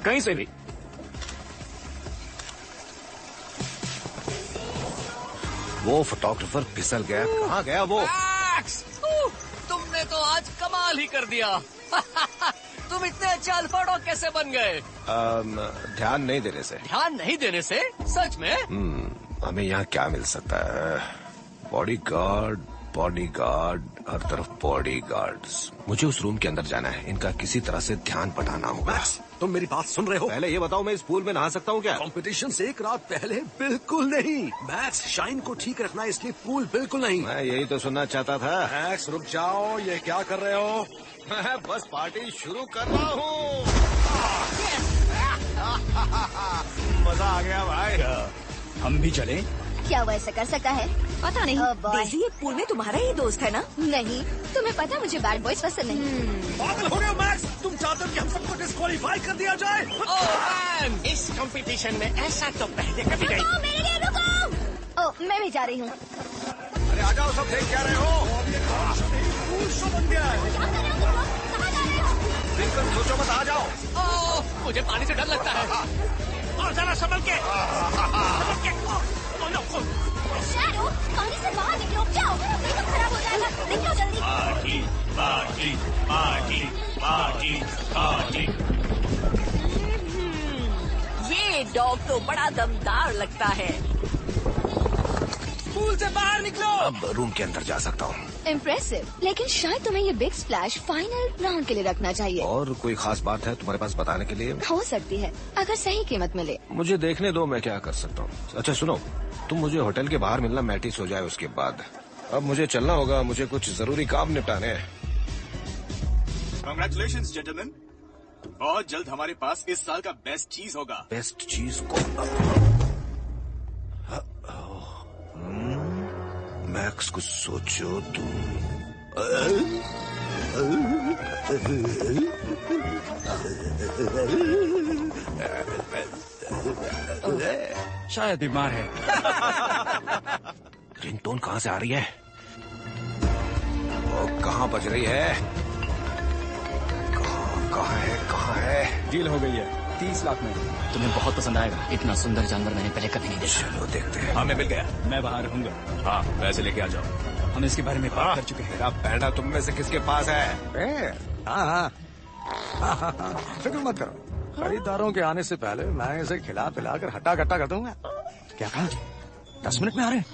कहीं से भी। वो फोटोग्राफर फिसल गया। कहाँ गया वो? मैक्स, तुमने तो आज कमाल ही कर दिया। तुम इतने अच्छे अल्फा डॉग कैसे बन गए? ध्यान नहीं देने से। ध्यान नहीं देने से? सच में? हमें यहाँ क्या मिल सकता है? बॉडीगार्ड, बॉडीगार्ड, हर तरफ बॉडीगार्ड्स। मुझे उस रूम के अंदर जाना है। इनका किसी तरह से ध्यान बटाना होगा। मैक्स, तुम मेरी बात सुन रहे हो? पहले ये बताओ, मैं इस पूल में नहा सकता हूँ क्या? कंपटीशन से एक रात पहले बिल्कुल नहीं। मैक्स, शाइन को ठीक रखना है, इसलिए पूल बिल्कुल नहीं। मैं यही तो सुनना चाहता था। मैक्स रुक जाओ, ये क्या कर रहे हो? मैं बस पार्टी शुरू कर रहा हूँ। मजा आ गया भाई। हम भी चलें? क्या वो ऐसा कर सकता है? पता नहीं। डेजी, ये पूल में तुम्हारा ही दोस्त है ना? नहीं, तुम्हें पता मुझे बैड बॉयज पसंद नहीं। पागल हो गए हो मैक्स? तुम चाहते हो कि हम सबको डिस्क्वालीफाई कर दिया जाए? इस कंपटीशन में ऐसा तो पहले कभी नहीं। रुको, मेरे लिए रुको। ओह, मैं भी जा रही हूँ। अरे आ जाओ, सब देख क्या रहे हो? पूल शो बन गया है। क्या कर रहे हो तुम? कहाँ जा रहे हो? बिल्कुल सोचो मत, आ जाओ। ओह, मुझे पानी से डर लगता है। और जरा संभल के। शैडो, पानी से बाहर निकलो। जाओ, मेकअप खराब हो जाएगा। निकलो जल्दी। Party party party party party. ये डॉग तो बड़ा दमदार लगता है। पूल से बाहर निकलो। अब रूम के अंदर जा सकता हूँ। इम्प्रेसिव, लेकिन शायद तुम्हें ये बिग स्प्लैश फाइनल राउंड के लिए रखना चाहिए। और कोई खास बात है तुम्हारे पास बताने के लिए? हो सकती है, अगर सही कीमत मिले। मुझे देखने दो, मैं क्या कर सकता हूँ। अच्छा सुनो, तुम मुझे होटल के बाहर मिलना, मैटिस हो जाए उसके बाद। अब मुझे चलना होगा, मुझे कुछ जरूरी काम निपटाने हैं। Congratulations, gentlemen. बहुत जल्द हमारे पास इस साल का बेस्ट चीज होगा. बेस्ट चीज को मैक्स कुछ सोचो तुम. शायद बीमार है. रिंगटोन कहाँ से आ रही है? और कहाँ बज रही है? कहाँ है? डील हो गई है 30 लाख में. तुम्हें बहुत पसंद आएगा. इतना सुंदर जानवर मैंने पहले कभी नहीं देखा. चलो देखते हैं. हमें मिल गया. मैं वहाँ रहूंगा. हाँ, पैसे लेके आ जाओ. हम इसके बारे में बात कर चुके हैं. मेरा पैंडा तुम में से किसके पास है? हाँ, फिक्र मत करो. खरीदारों के आने से पहले मैं इसे खिला पिला कर हट्टा कट्टा कर दूंगा. क्या कहा? 10 मिनट में आ रहे हैं?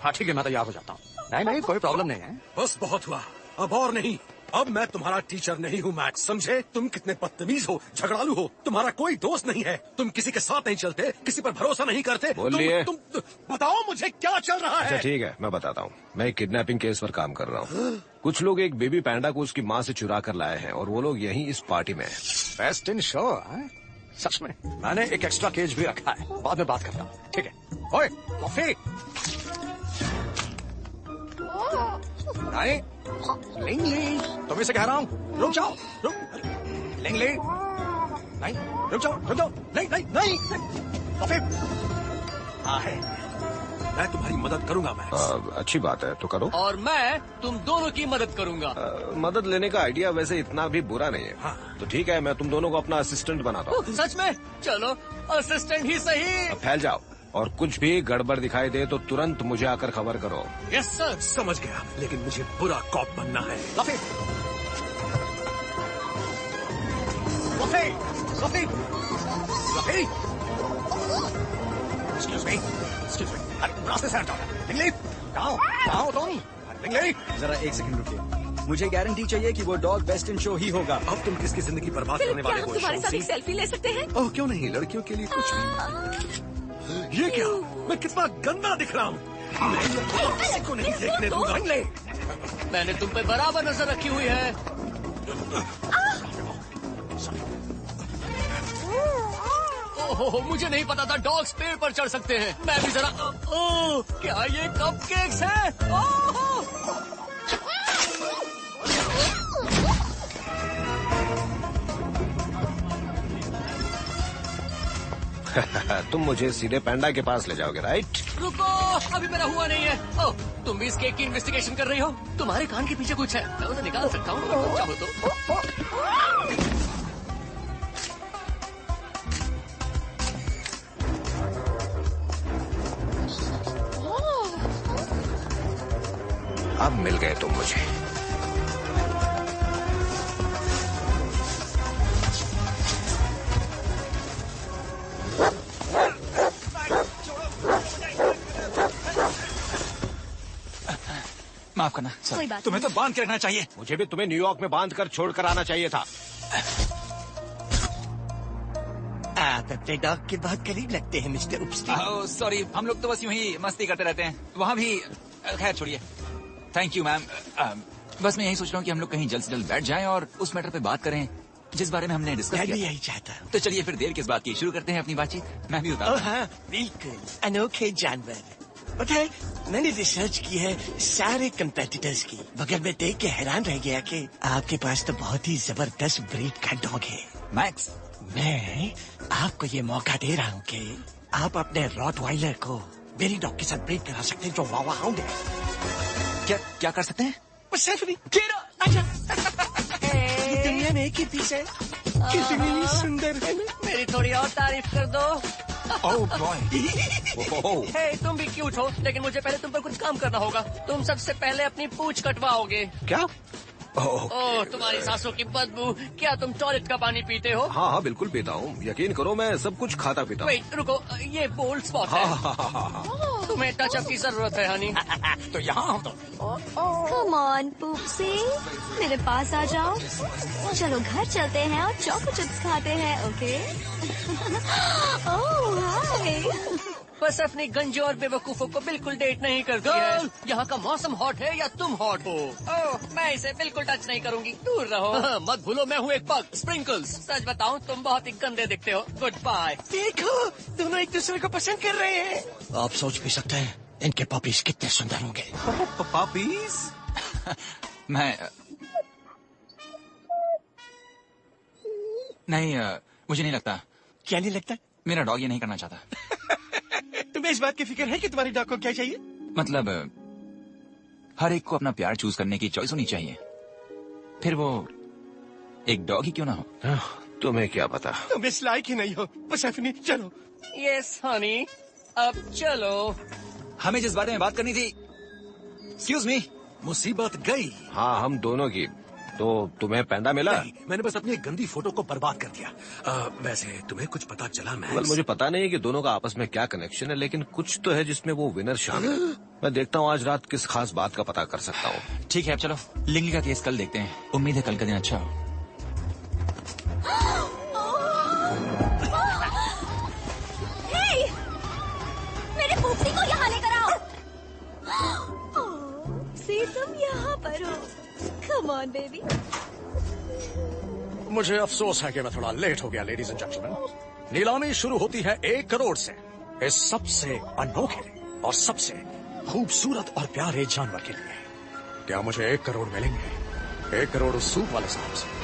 हाँ ठीक है, मैं तैयार हो जाता हूँ. नहीं कोई प्रॉब्लम नहीं है. बस बहुत हुआ, अब और नहीं. अब मैं तुम्हारा टीचर नहीं हूँ मैक्स, समझे? तुम कितने बदतमीज हो, झगड़ालू हो. तुम्हारा कोई दोस्त नहीं है. तुम किसी के साथ नहीं चलते, किसी पर भरोसा नहीं करते. बोलिए. तुम बताओ मुझे क्या चल रहा है. अच्छा ठीक है, मैं बताता हूँ. मैं एक किडनैपिंग केस पर काम कर रहा हूँ. कुछ लोग एक बेबी पैंडा को उसकी माँ से चुरा कर लाए हैं और वो लोग यहीं इस पार्टी में हैं. Best in show. सच में मैंने एक एक्स्ट्रा केज भी रखा है. बाद में बात करता हूँ. ठीक है. ओए कॉफी. नहीं लिंगली, तुम इसे कह रहा हूँ. रुक जाओ. लिंगली नहीं, रुक जाओ. नहीं कॉफी. हाँ है, मैं तुम्हारी मदद करूंगा मैक्स. अच्छी बात है, तो करो. और मैं तुम दोनों की मदद करूंगा. मदद लेने का आइडिया वैसे इतना भी बुरा नहीं है. हाँ. तो ठीक है, मैं तुम दोनों को अपना असिस्टेंट बनाता हूँ. सच में? चलो असिस्टेंट ही सही. अब फैल जाओ और कुछ भी गड़बड़ दिखाई दे तो तुरंत मुझे आकर खबर करो. Yes sir. समझ गया, लेकिन मुझे बुरा कॉप बनना है. कॉफी. Excuse me. अरे रास्ते से हट जाओ. लिंगली कहाँ तुम? लिंगली जरा 1 सेकंड रुकिए. मुझे गारंटी चाहिए कि वो डॉग बेस्ट इन शो ही होगा. अब तुम किसकी जिंदगी बर्बाद करने वाले हो? तुम्हारे साथ एक सेल्फी ले सकते हैं? ओह क्यों नहीं, लड़कियों के लिए कुछ भी. ये क्या? मैं कितना गंदा दिख रहा हूँ. किसी को नहीं देखने दूंगा. मैंने तुम पे बराबर नजर रखी हुई है. ओहो, मुझे नहीं पता था डॉग्स पेड़ पर चढ़ सकते हैं. मैं भी जरा. क्या ये कपकेक्स हैं? तुम मुझे सीधे पैंडा के पास ले जाओगे, राइट? रुको, अभी मेरा हुआ नहीं है. ओह, तुम भी इस केक की इन्वेस्टिगेशन कर रही हो? तुम्हारे कान के पीछे कुछ है, मैं उसे निकाल सकता हूँ अगर तुम चाहो तो. अब मिल गए तुम मुझे. माफ करना. कोई बात तुम्हें तो बांध के रखना चाहिए. मुझे भी तुम्हें न्यूयॉर्क में बांध कर छोड़ कर आना चाहिए था. आप अपने डॉग के बहुत करीब लगते हैं मिस्टर उपस्टी. सॉरी, हम लोग तो बस यूं ही मस्ती करते रहते हैं. वहाँ भी खैर छोड़िए. Thank you ma'am. बस मैं यही सोच रहा हूँ कि हम लोग कहीं जल्द से जल्द बैठ जाएं और उस मैटर पे बात करें जिस बारे में हमने डिस्कस किया. यही चाहता हूँ. तो चलिए फिर देर किस बात की, शुरू करते हैं अपनी बातचीत. मैं भी ओह बताता हाँ, बिल्कुल. अनोखे जानवर. पता है, मैंने रिसर्च की है सारे कंपेटिटर्स की, मगर मैं देख के हैरान रह गया कि आपके पास तो बहुत ही जबरदस्त ब्रीड का डॉग है. मैक्स, मैं आपको ये मौका दे रहा हूँ कि आप अपने रॉटवाइलर को मेरी डॉग के साथ ब्रीड करा सकते हैं जो वावा हाउंड है. क्या कर सकते हैं? बस सिर्फ नहीं. अच्छा. दुनिया में एक ही पीस है. कितनी सुंदर है. मेरी थोड़ी और तारीफ कर दो. Oh boy. हे, तुम भी क्यूट हो, लेकिन मुझे पहले तुम पर कुछ काम करना होगा. तुम सबसे पहले अपनी पूंछ कटवाओगे. क्या? ओह, तुम्हारी सांसों की बदबू. क्या तुम टॉयलेट का पानी पीते हो? हाँ बिल्कुल पीता हूँ. यकीन करो मैं सब कुछ खाता पीता हूँ. वेट, रुको, ये बोल्ड स्पॉट है. तुम्हें टचअप की जरूरत है हनी. तो यहाँ हो तो. कम ऑन पूप्सी, मेरे पास आ जाओ. चलो घर चलते हैं और चोको चिप्स खाते हैं. ओके. ओह हाय. बस अपनी गंजे और बेवकूफों को बिल्कुल डेट नहीं करती है। यहाँ का मौसम हॉट है या तुम हॉट हो? ओह, मैं इसे बिल्कुल टच नहीं करूँगी, दूर रहो। मत भूलो मैं हूँ एक पग, स्प्रिंकल्स। सच बताऊँ तुम बहुत ही गंदे दिखते हो। Goodbye. देखो, दोनों एक दूसरे को पसंद कर रहे हैं। आप सोच भी सकते हैं इनके पपीज कितने सुंदर होंगे। पपीज? मैं नहीं, मुझे नहीं लगता। क्या नहीं लगता? मेरा डॉग ये नहीं करना चाहता। तुम्हें इस बात की फिक्र है कि तुम्हारे डॉग को क्या चाहिए? मतलब हर एक को अपना प्यार चूज करने की चॉइस होनी चाहिए, फिर वो एक डॉग ही क्यों ना हो। तुम्हें क्या पता? तुम इस लायक ही नहीं हो। परसेफनी, चलो। यस हनी, अब चलो। हमें जिस बारे में बात करनी थी। Excuse me. मुसीबत गई। हाँ, हम दोनों की। तो तुम्हें पैंडा मिला? नहीं, मैंने बस अपनी एक गंदी फोटो को बर्बाद कर दिया। वैसे तुम्हें कुछ पता चला? well, मुझे पता नहीं कि दोनों का आपस में क्या कनेक्शन है, लेकिन कुछ तो है जिसमें वो विनर शामिल है। मैं देखता हूँ आज रात किस खास बात का पता कर सकता हूँ। ठीक है, अब चलो लिंगी का केस कल देखते हैं। उम्मीद है कल का दिन अच्छा हो। हे! मेरे पोपड़ी को यहाँ लेकर आओ। सी तुम यहाँ पर हो। Come on, baby. मुझे अफसोस है कि मैं थोड़ा लेट हो गया, लेडीज एंड जेंटलमैन। नीलामी शुरू होती है 1 करोड़ से, इस सबसे अनोखे और सबसे खूबसूरत और प्यारे जानवर के लिए। क्या मुझे 1 करोड़ मिलेंगे? 1 करोड़ उस सूप वाले साहब से।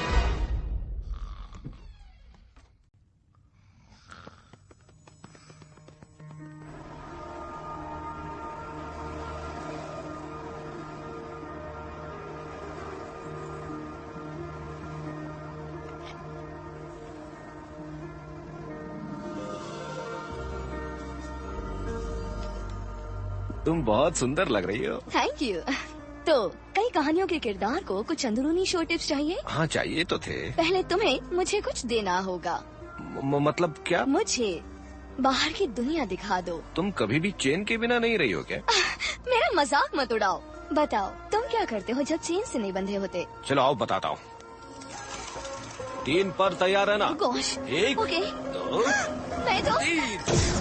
तुम बहुत सुंदर लग रही हो। Thank you. तो कई कहानियों के किरदार को कुछ अंदरूनी शो टिप्स चाहिए? हाँ, चाहिए तो थे। पहले तुम्हें मुझे कुछ देना होगा। मतलब क्या? मुझे बाहर की दुनिया दिखा दो। तुम कभी भी चेन के बिना नहीं रही हो क्या? मेरा मजाक मत उड़ाओ। बताओ तुम क्या करते हो जब चेन से नहीं बंधे होते? चलो आओ बताता हूँ। 3 पर तैयार है ना? गोश। 1 ओके। 2 मैं तो 3।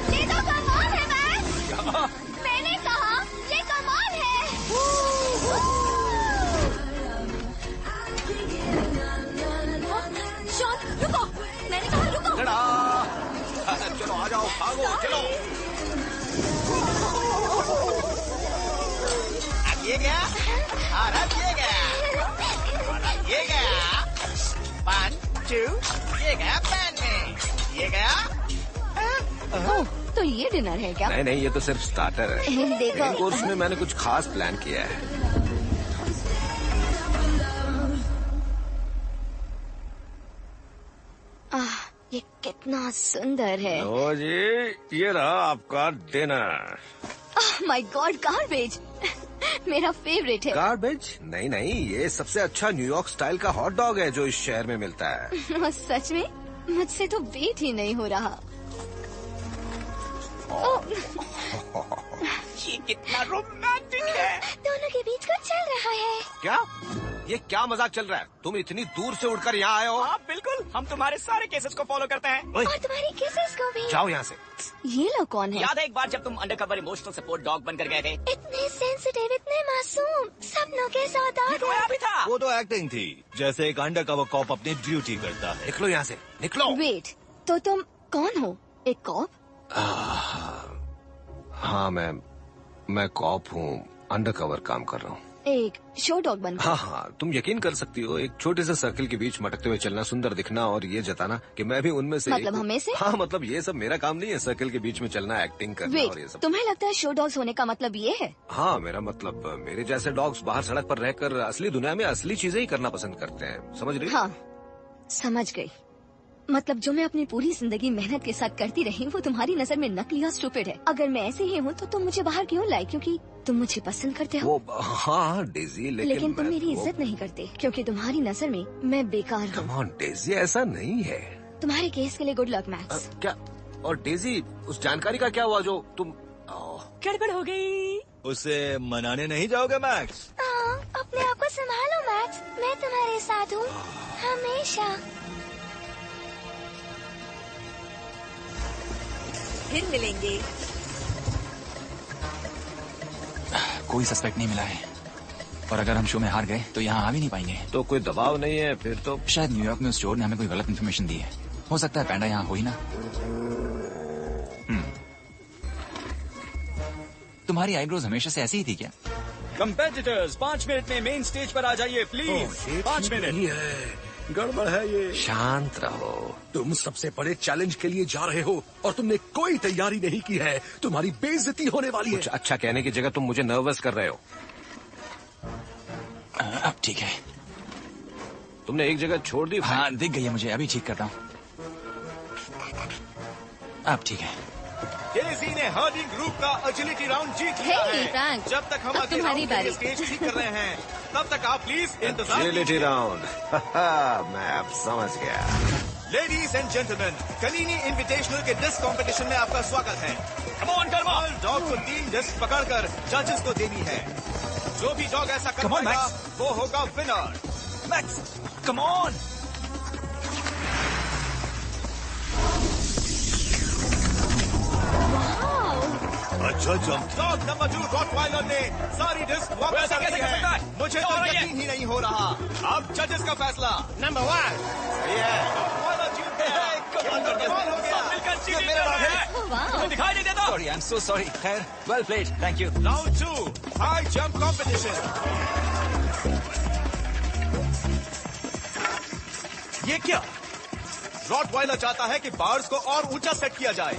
ये तो कमाल है मैक्स। मैंने कहा ये कमाल है। शॉट, रुको। मैंने कहा रुको। चलो आ जाओ, भागो, चलो। अब ये गया और अब ये गया और अब ये गया। 1 2 ये गया पैन में, ये गया। तो ये डिनर है क्या? नहीं, ये तो सिर्फ स्टार्टर है। देखो कोर्स में मैंने कुछ खास प्लान किया है। ये कितना सुंदर है। ओ जी, ये रहा आपका डिनर। My God, garbage. मेरा फेवरेट है। गार्बेज? नहीं, ये सबसे अच्छा न्यूयॉर्क स्टाइल का हॉट डॉग है जो इस शहर में मिलता है। सच में? मुझसे तो वेट ही नहीं हो रहा। ये कितना रोमांटिक है। दोनों के बीच कुछ चल रहा है। क्या? ये क्या मजाक चल रहा है? तुम इतनी दूर से उड़कर यहाँ आए हो? हाँ बिल्कुल, हम तुम्हारे सारे केसेस को फॉलो करते हैं। और तुम्हारी केसेस को भी। जाओ यहाँ से। ये लोग कौन है? याद है एक बार जब तुम अंडरकवर इमोशनल सपोर्ट डॉग बनकर गए थे? इतने सेंसिटिव, इतने मासूम, सपनों के सौदागर। तो भी था। वो तो एक्टिंग थी, जैसे एक अंडरकवर कॉप अपनी ड्यूटी करता है। निकलो यहाँ से, निकलो। वेट, तो तुम कौन हो? एक कॉप? हाँ, मैं कॉप हूँ, अंडरकवर काम कर रहा हूँ। एक शो डॉग बन। हाँ, तुम यकीन कर सकती हो, एक छोटे से सर्कल के बीच मटकते हुए चलना, सुंदर दिखना और ये जताना कि मैं भी उनमें से मतलब एक हमें से? हाँ, मतलब ये सब मेरा काम नहीं है, सर्कल के बीच में चलना, एक्टिंग करना और ये वेट, सब। तुम्हें लगता है शो डॉग्स होने का मतलब ये है? हाँ, मेरा मतलब मेरे जैसे डॉग्स बाहर सड़क पर रहकर असली दुनिया में असली चीजें ही करना पसंद करते हैं, समझ रही? हाँ, समझ गई। मतलब जो मैं अपनी पूरी जिंदगी मेहनत के साथ करती रही, वो तुम्हारी नजर में नकली और स्टूपिड है। अगर मैं ऐसे ही हूँ तो तुम मुझे बाहर क्यों लाए? क्योंकि तुम मुझे पसंद करते हो? वो हाँ डेजी, लेकिन तुम मेरी इज्जत नहीं करते क्योंकि तुम्हारी नजर में मैं बेकार हूँ। कम ऑन डेजी, ऐसा नहीं है। तुम्हारे केस के लिए गुड लक मैक्स। क्या? और डेजी, उस जानकारी का क्या हुआ जो तुम? गड़बड़ हो गई। उसे मनाने नहीं जाओगे मैक्स? अपने आप को संभालो मैक्स, मैं तुम्हारे साथ हूँ हमेशा। फिर मिलेंगे। कोई सस्पेक्ट नहीं मिला है, और अगर हम शो में हार गए तो यहाँ आ भी नहीं पाएंगे। तो कोई दबाव नहीं है फिर तो? शायद न्यूयॉर्क में उस चोर ने हमें कोई गलत इन्फॉर्मेशन दी है। हो सकता है पैंडा यहाँ हो ही ना। तुम्हारी आईब्रोज हमेशा से ऐसी ही थी क्या? कंपेटिटर्स 5 मिनट में मेन स्टेज पर आ जाइए प्लीज। 5 मिनट। नहीं है, गड़बड़ है ये। शांत रहो। तुम सबसे बड़े चैलेंज के लिए जा रहे हो और तुमने कोई तैयारी नहीं की है। तुम्हारी बेइज्जती होने वाली है। कुछ अच्छा कहने की जगह तुम मुझे नर्वस कर रहे हो। अब ठीक है। तुमने एक जगह छोड़ दी। हाँ दिख गई है मुझे, अभी ठीक करता हूँ। अब ठीक है। केसी ने हर्डिंग ग्रुप का एजिलिटी राउंड जीत लिया Hey, है। Frank, जब तक हम अब अगले तुम्हारी राउंड के लिए बारी। स्टेज ठीक कर रहे हैं, तब तक आप प्लीज इंतजार एजिलिटी कीजिए। राउंड। मैं अब समझ गया। लेडीज एंड जेंटलमैन, कनीनी इनविटेशनल के डिस्क कंपटीशन में आपका स्वागत है। हर डॉग को 3 डिस्क पकड़कर जजेस को देनी है। जो भी डॉग ऐसा कर पाएगा वो होगा विनर। Max, come on. अच्छा जंप। डॉग नंबर 2 रॉटवाइलर ने सारी डिस्क वापस कर दी है। मुझे तो यकीन ही नहीं हो रहा। अब जजेस का फैसला। नंबर 1 सही है। रॉटवाइलर जीत गया। कमाल हो गया। ये मेरा डॉग है। दिखाई नहीं देता। Sorry, I am so sorry. खैर, well played, thank you. Round 2 high jump competition. ये क्या? रॉटवाइलर चाहता है कि बार्स को और ऊंचा सेट किया जाए।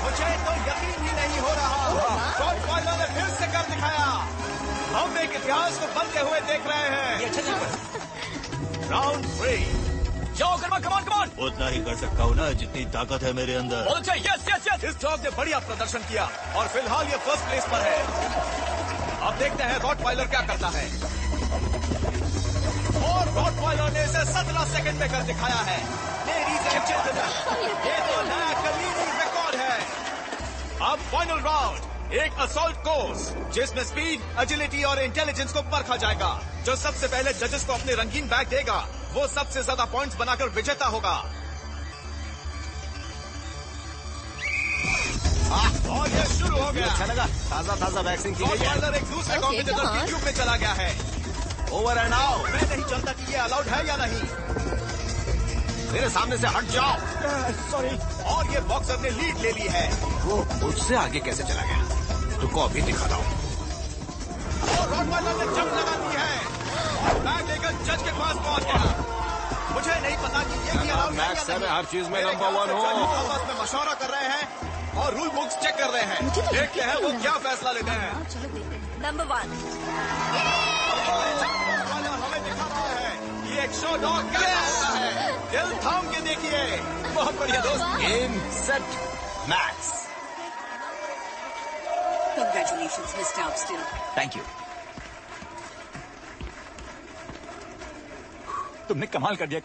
मुझे तो यकीन ही नहीं हो रहा। रॉटवाइलर ने फिर से कर दिखाया। हम एक इतिहास को बनते हुए देख रहे हैं। राउंड 3 जाओ, कमान कमान कमान। उतना ही कर सकता हूँ ना जितनी ताकत है मेरे अंदर। बहुत अच्छा, यस यस यस। इस डॉग ने बढ़िया प्रदर्शन किया और फिलहाल ये फर्स्ट प्लेस पर है। अब देखते हैं रॉटवाइलर क्या करता है। और रॉटवाइलर ने इसे 17 सेकंड में कर दिखाया है। लेडीज एंड जेंटलमैन, ये तो नया कनीनी रिकॉर्ड है। अब फाइनल राउंड, एक असॉल्ट कोर्स जिसमें स्पीड, एजिलिटी और इंटेलिजेंस को परखा जाएगा। जो सबसे पहले जजेस को अपने रंगीन बैग देगा वो सबसे ज्यादा पॉइंट्स बनाकर विजेता होगा। और ये शुरू हो गया। अच्छा लगा, ताजा ताजा वैक्सीन की गई है। रॉटवाइलर एक दूसरे कॉम्पिटिटर की ट्यूब में चला गया है। Over and out. मैं नहीं जानता कि ये अलाउड है या नहीं। मेरे सामने से हट जाओ। सॉरी। और ये बॉक्सर ने लीड ले ली है। वो मुझसे आगे कैसे चला गया? तुमको अभी दिखाता हूँ। और रॉटवाइलर ने जंप लगा दी है और बैग लेकर जज के पास पहुंच गया। मुझे नहीं पता कि ये भी अलाउड है या मैक्स है, नहीं। मैं हर चीज में मेरे नंबर ख्याल 1 से जज हूँ। आपस में मशवरा कर रहे हैं और रूल बुक्स चेक कर रहे हैं। देखते हैं वो क्या फैसला लेते हैं। नंबर 1 हमें दिखा रहा है कि एक शो डॉग कैसा होता है। दिल थाम के देखिए। बहुत बढ़िया दोस्त। Game set max. Congratulations, Mr. Upstill. Thank you. तुमने कमाल कर दिया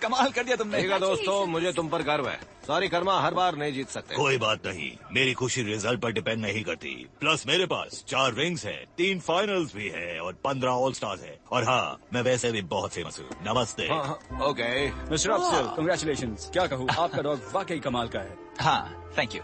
तुमने। ठीक है दोस्तों, मुझे तुम पर गर्व है। सॉरी कर्मा, हर बार नहीं जीत सकते। कोई बात नहीं, मेरी खुशी रिजल्ट पर डिपेंड नहीं करती। प्लस मेरे पास 4 रिंग्स है, 3 फाइनल्स भी है और 15 ऑल स्टार्स है। और हाँ, मैं वैसे भी बहुत फेमस हूँ। नमस्ते। Okay mister Afsal, congratulations. क्या कहूँ, आपका डॉग वाकई कमाल का है। हाँ, थैंक यू।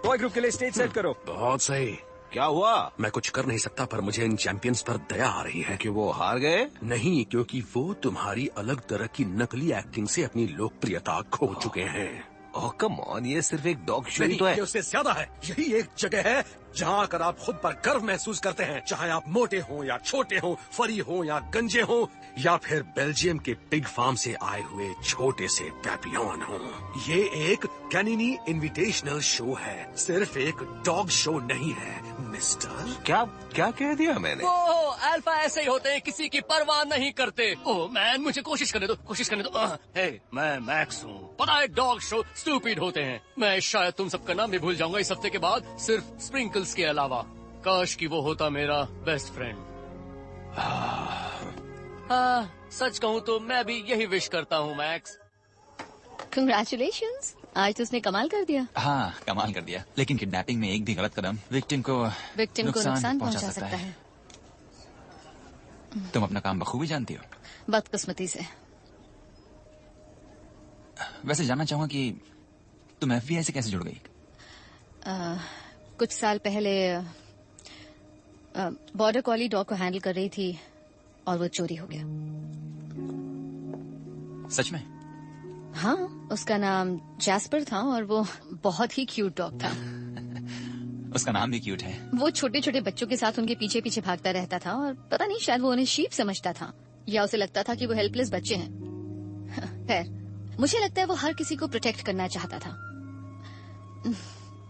टॉय ग्रुप के लिए स्टेज सेट करो। बहुत सही। क्या हुआ? मैं कुछ कर नहीं सकता पर मुझे इन चैंपियंस पर दया आ रही है। कि वो हार गए? नहीं, क्योंकि वो तुम्हारी अलग तरह की नकली एक्टिंग से अपनी लोकप्रियता खो चुके हैं। ओह कम ऑन, ये सिर्फ एक डॉग शो ही नहीं, तो है। ये उससे ज्यादा है। यही एक जगह है जहाँ आकर आप खुद पर गर्व महसूस करते हैं, चाहे आप मोटे हो या छोटे हो, फरी हो या गंजे हो, या फिर बेल्जियम के पिग फार्म से आए हुए छोटे से पैपियन हो। ये एक कैनिनी इनविटेशनल शो है, सिर्फ एक डॉग शो नहीं है मिस्टर। क्या क्या कह दिया मैंने? ओह, अल्फा ऐसे ही होते हैं, किसी की परवाह नहीं करते। ओह मैन, मुझे कोशिश करने दो। हे, मैं मैक्स हूँ। पता है डॉग शो स्टूपिड होते हैं। मैं शायद तुम सबका नाम भी भूल जाऊंगा इस हफ्ते के बाद, सिर्फ स्प्रिंकल्स के अलावा। काश कि वो होता मेरा बेस्ट फ्रेंड। हाँ, सच कहूँ तो मैं भी यही विश करता हूँ मैक्स। Congratulations. आज तो उसने कमाल कर दिया। हाँ, कमाल कर दिया। लेकिन किडनैपिंग में एक भी गलत कदम विक्टिम को नुकसान पहुंचा सकता है। तुम अपना काम बखूबी जानती हो। बदकिस्मती से। वैसे जानना चाहूंगा कि तुम FBI से कैसे जुड़ गई? कुछ साल पहले बॉर्डर कॉली डॉग को हैंडल कर रही थी और वो चोरी हो गया। सच में? हाँ, उसका नाम जैस्पर था और वो बहुत ही क्यूट डॉग था। उसका नाम भी क्यूट है। वो छोटे छोटे बच्चों के साथ उनके पीछे पीछे भागता रहता था और पता नहीं, शायद वो उन्हें शीप समझता था या उसे लगता था कि वो हेल्पलेस बच्चे हैं। खैर, मुझे लगता है वो हर किसी को प्रोटेक्ट करना चाहता था,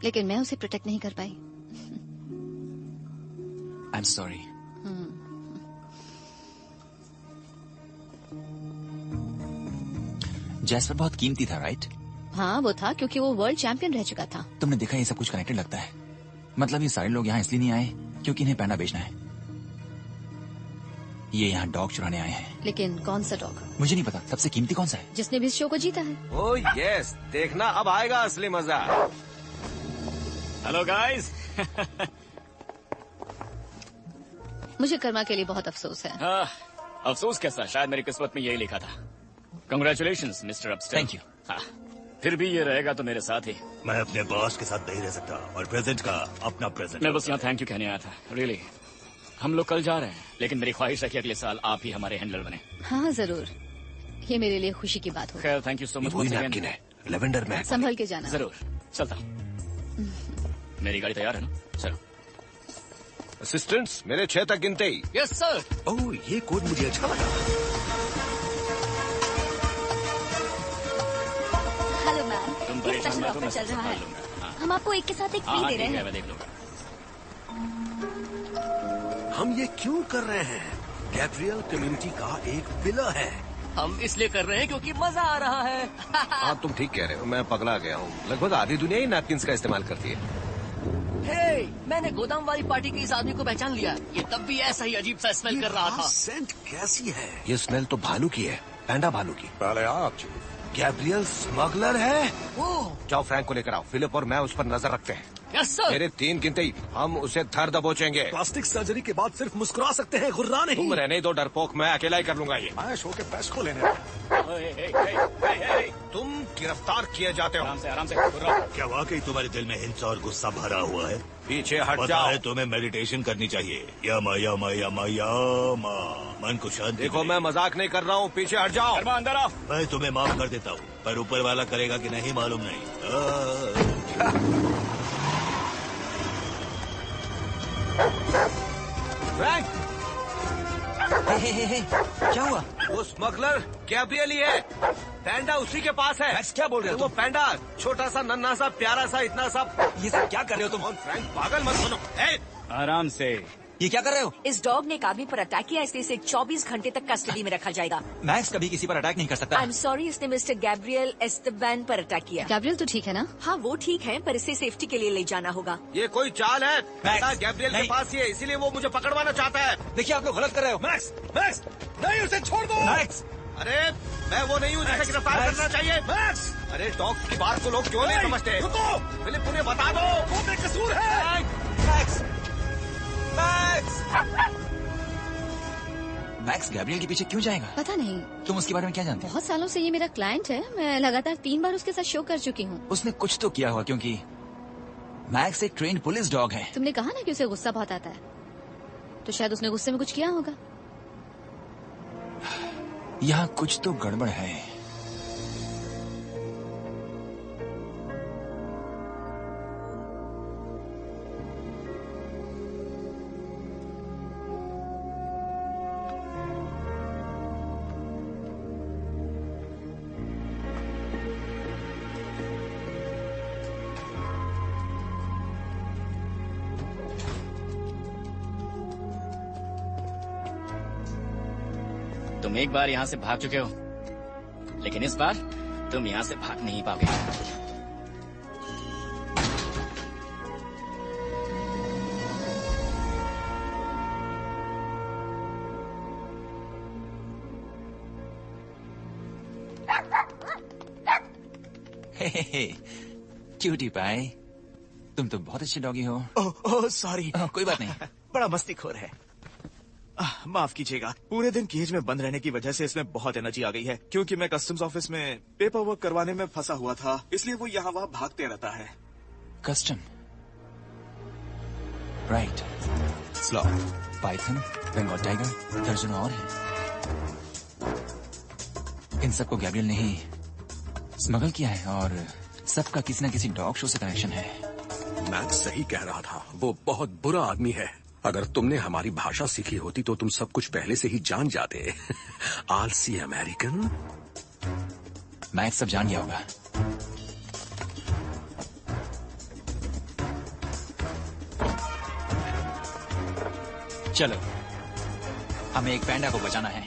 लेकिन मैं उसे प्रोटेक्ट नहीं कर पाई। I'm sorry. जैस्पर बहुत कीमती था, राइट? हाँ, वो था क्योंकि वो वर्ल्ड चैंपियन रह चुका था। तुमने देखा ये सब कुछ कनेक्टेड लगता है। मतलब ये सारे लोग यहाँ इसलिए नहीं आए क्योंकि इन्हें पैंडा बेचना है। ये यहाँ डॉग चुराने आए हैं। लेकिन कौन सा डॉग? मुझे नहीं पता। सबसे कीमती कौन सा है? जिसने भी इस शो को जीता है। ओह यस, देखना अब आएगा असली मजा। Hello guys. मुझे कर्मा के लिए बहुत अफसोस है। हाँ, अफसोस कैसा, शायद मेरी किस्मत में यही लिखा था। Congratulations mister upstair. Thank you. हाँ, फिर भी ये रहेगा तो मेरे साथ ही। मैं अपने बॉस के साथ नहीं रह सकता और प्रेजेंट का अपना प्रेजेंट। मैं बस यहाँ थैंक यू कहने आया था। रियली हम लोग कल जा रहे हैं, लेकिन मेरी ख्वाहिश है कि अगले साल आप ही हमारे हैंडलर बने। हाँ जरूर, ये मेरे लिए खुशी की बात होगी। खैर, थैंक यू सो मच। वही नैपकिन है, लेवेंडर में। संभल के जाना। जरूर, चलता हूँ। मेरी गाड़ी तैयार है ना? चलो। असिस्टेंट्स, मेरे 6 तक गिनते ही। Yes sir. ओह, ये कोड मुझे अच्छा लगा। हेलो मैम, तुम ये परेशान स्पेशल मत हो, मैं ऑफर चल सब रहा है। संभाल लूंगा। हम आपको एक के साथ एक फ्री हाँ, दे रहे ठीक है, हैं। मैं देख लूंगा। हम ये क्यों कर रहे हैं? गैब्रियल कम्युनिटी का एक पिलर है। हम इसलिए कर रहे हैं क्योंकि मजा आ रहा है। हाँ, तुम ठीक कह रहे हो, मैं पगला गया हूँ। लगभग आधी दुनिया ही नैपकिन्स का इस्तेमाल करती है। हे, मैंने गोदाम वाली पार्टी के इस आदमी को पहचान लिया। ये तब भी ऐसा ही अजीब सा स्मेल कर रहा था। सेंट कैसी है? ये स्मेल तो भालू की है, पैंडा भालू की। पहले आप जी। गैब्रियल स्मगलर है। वो जाओ फ्रैंक को लेकर आओ, फिलिप और मैं उस पर नजर रखते हैं। Yes sir. मेरे 3 गिनते ही हम उसे धर दबोचेंगे। प्लास्टिक सर्जरी के बाद सिर्फ मुस्कुरा सकते हैं, गुर्रा नहीं। तुम रहने दो डरपोक, मैं अकेला ही कर लूंगा ये। मैं शो के पैस को लेने। तुम गिरफ्तार किए जाते हो। आराम से। क्या वाकई तुम्हारे दिल में हिंसा और गुस्सा भरा हुआ है? पीछे हट पता जाओ। है तुम्हें मेडिटेशन करनी चाहिए। यमा यमा यमा यमा, मन को शांति देखो, मिले। मैं मजाक नहीं कर रहा हूँ, पीछे हट जाओ। अंदर आओ। मैं तुम्हें माफ कर देता हूँ, पर ऊपर वाला करेगा कि नहीं मालूम नहीं। फ्रैंक, क्या हुआ? वो स्मगलर गैब्रियल ही है। पैंडा उसी के पास है। क्या बोल रहे हो वो पैंडा छोटा सा, नन्हा सा, प्यारा सा, इतना सा। ये सब क्या कर रहे हो तुम? और फ्रैंक, पागल मत बनो। आराम से। ये क्या कर रहे हो? इस डॉग ने एक आदमी पर अटैक किया, इसलिए इसे 24 घंटे तक कस्टडी में रखा जाएगा। मैक्स कभी किसी पर अटैक नहीं कर सकता। आई एम सॉरी, इसने मिस्टर गैब्रियल एस्टेबान पर अटैक किया। गैब्रियल तो ठीक है ना? हाँ, वो ठीक है, पर इसे सेफ्टी के लिए ले जाना होगा। ये कोई चाल है। पैंडा गैब्रियल के नहीं। पास ही है, इसीलिए वो मुझे पकड़वाना चाहता है। देखिए, आप लोग गलत कर रहे हो। मैक्स, मैक्स, नहीं, उसे छोड़ दो। मैक्स, अरे मैं वो नहीं हूँ जिसे गिरफ्तार करना चाहिए। मैक्स, अरे डॉग की बात को लोग क्यों नहीं समझते? रुको, फिलिप, उन्हें बता दो। वो बेकसूर है। मैक्स, मैक्स, मैक्स गैब्रियल के पीछे क्यों जाएगा? पता नहीं, तुम उसके बारे में क्या जानते हो? बहुत सालों से ये मेरा क्लाइंट है। मैं लगातार 3 बार उसके साथ शो कर चुकी हूँ। उसने कुछ तो किया हुआ, क्योंकि मैक्स एक ट्रेन पुलिस डॉग है। तुमने कहा ना कि उसे गुस्सा बहुत आता है, तो शायद उसने गुस्से में कुछ किया होगा। यहाँ कुछ तो गड़बड़ है। तुम एक बार यहाँ से भाग चुके हो, लेकिन इस बार तुम यहाँ से भाग नहीं पाओगे। क्यूटी पाई, तुम तो बहुत अच्छे डॉगी हो। Oh sorry. कोई बात नहीं। बड़ा मस्तीखोर है। माफ कीजिएगा, पूरे दिन केज में बंद रहने की वजह से इसमें बहुत एनर्जी आ गई है। क्योंकि मैं कस्टम्स ऑफिस में पेपर वर्क करवाने में फंसा हुआ था, इसलिए वो यहाँ वहाँ भागते रहता है। Custom, right. Sloth, python, Bengal tiger, दर्जनों और हैं। इन सबको गैब्रियल ने ही स्मगल किया है और सबका किसी न किसी डॉग शो से कनेक्शन है। मैक्स सही कह रहा था, वो बहुत बुरा आदमी है। अगर तुमने हमारी भाषा सीखी होती तो तुम सब कुछ पहले से ही जान जाते। आलसी अमेरिकन। मैक्स सब जान गया होगा। चलो, हमें एक पैंडा को बचाना है।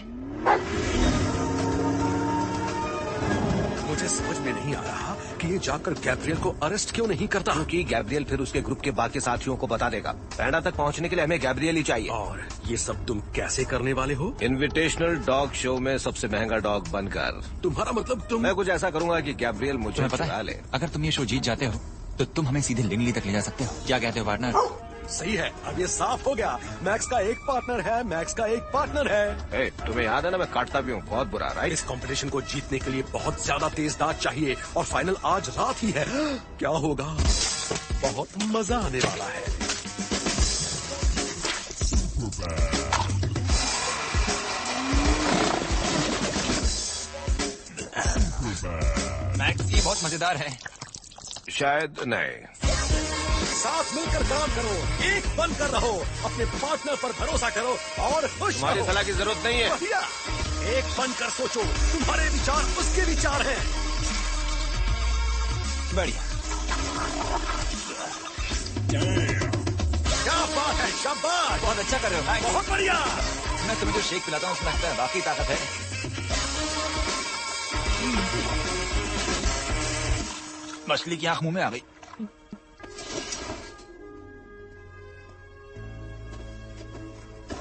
मुझे समझ में नहीं आ रहा कि ये जाकर गैब्रियल को अरेस्ट क्यों नहीं करता। क्योंकि गैब्रियल फिर उसके ग्रुप के बाकी साथियों को बता देगा। पैंडा तक पहुंचने के लिए हमें गैब्रियल ही चाहिए। और ये सब तुम कैसे करने वाले हो? इनविटेशनल डॉग शो में सबसे महंगा डॉग बनकर। तुम्हारा मतलब तुम? मैं कुछ ऐसा करूंगा कि गैब्रियल मुझे पता ले। अगर तुम ये शो जीत जाते हो तो तुम हमें सीधे लिंगली तक ले जा सकते हो। क्या कहते हो पार्टनर? सही है, अब ये साफ हो गया। मैक्स का एक पार्टनर है, मैक्स का एक पार्टनर है। तुम्हें याद है ना, मैं काटता भी हूँ बहुत बुरा, राइट? इस कंपटीशन को जीतने के लिए बहुत ज्यादा तेज दांत चाहिए और फाइनल आज रात ही है। क्या होगा? बहुत मजा आने वाला है। मैक्स, ये बहुत मजेदार है। शायद नहीं। साथ मिलकर काम करो, एक बनकर रहो, अपने पार्टनर पर भरोसा करो और खुश रहो। तुम्हारी सलाह की जरूरत नहीं है। बढ़िया, एक बनकर सोचो, तुम्हारे विचार उसके विचार हैं। बढ़िया। क्या बात है, शाबाश। बहुत अच्छा कर रहे हो मैक्स। बहुत बढ़िया। मैं तुम्हें जो शेक पिलाता हूँ उसमें लगता है वाकई ताकत है। मछली की आंख मुंह में आ गई।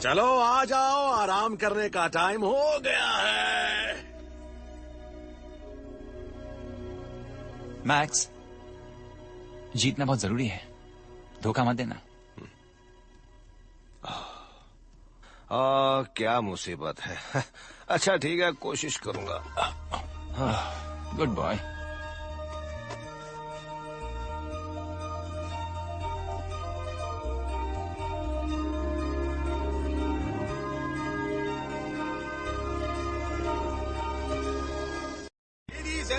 चलो आ जाओ, आराम करने का टाइम हो गया है। मैक्स, जीतना बहुत जरूरी है, धोखा मत देना। क्या मुसीबत है। अच्छा ठीक है, कोशिश करूंगा। Good boy.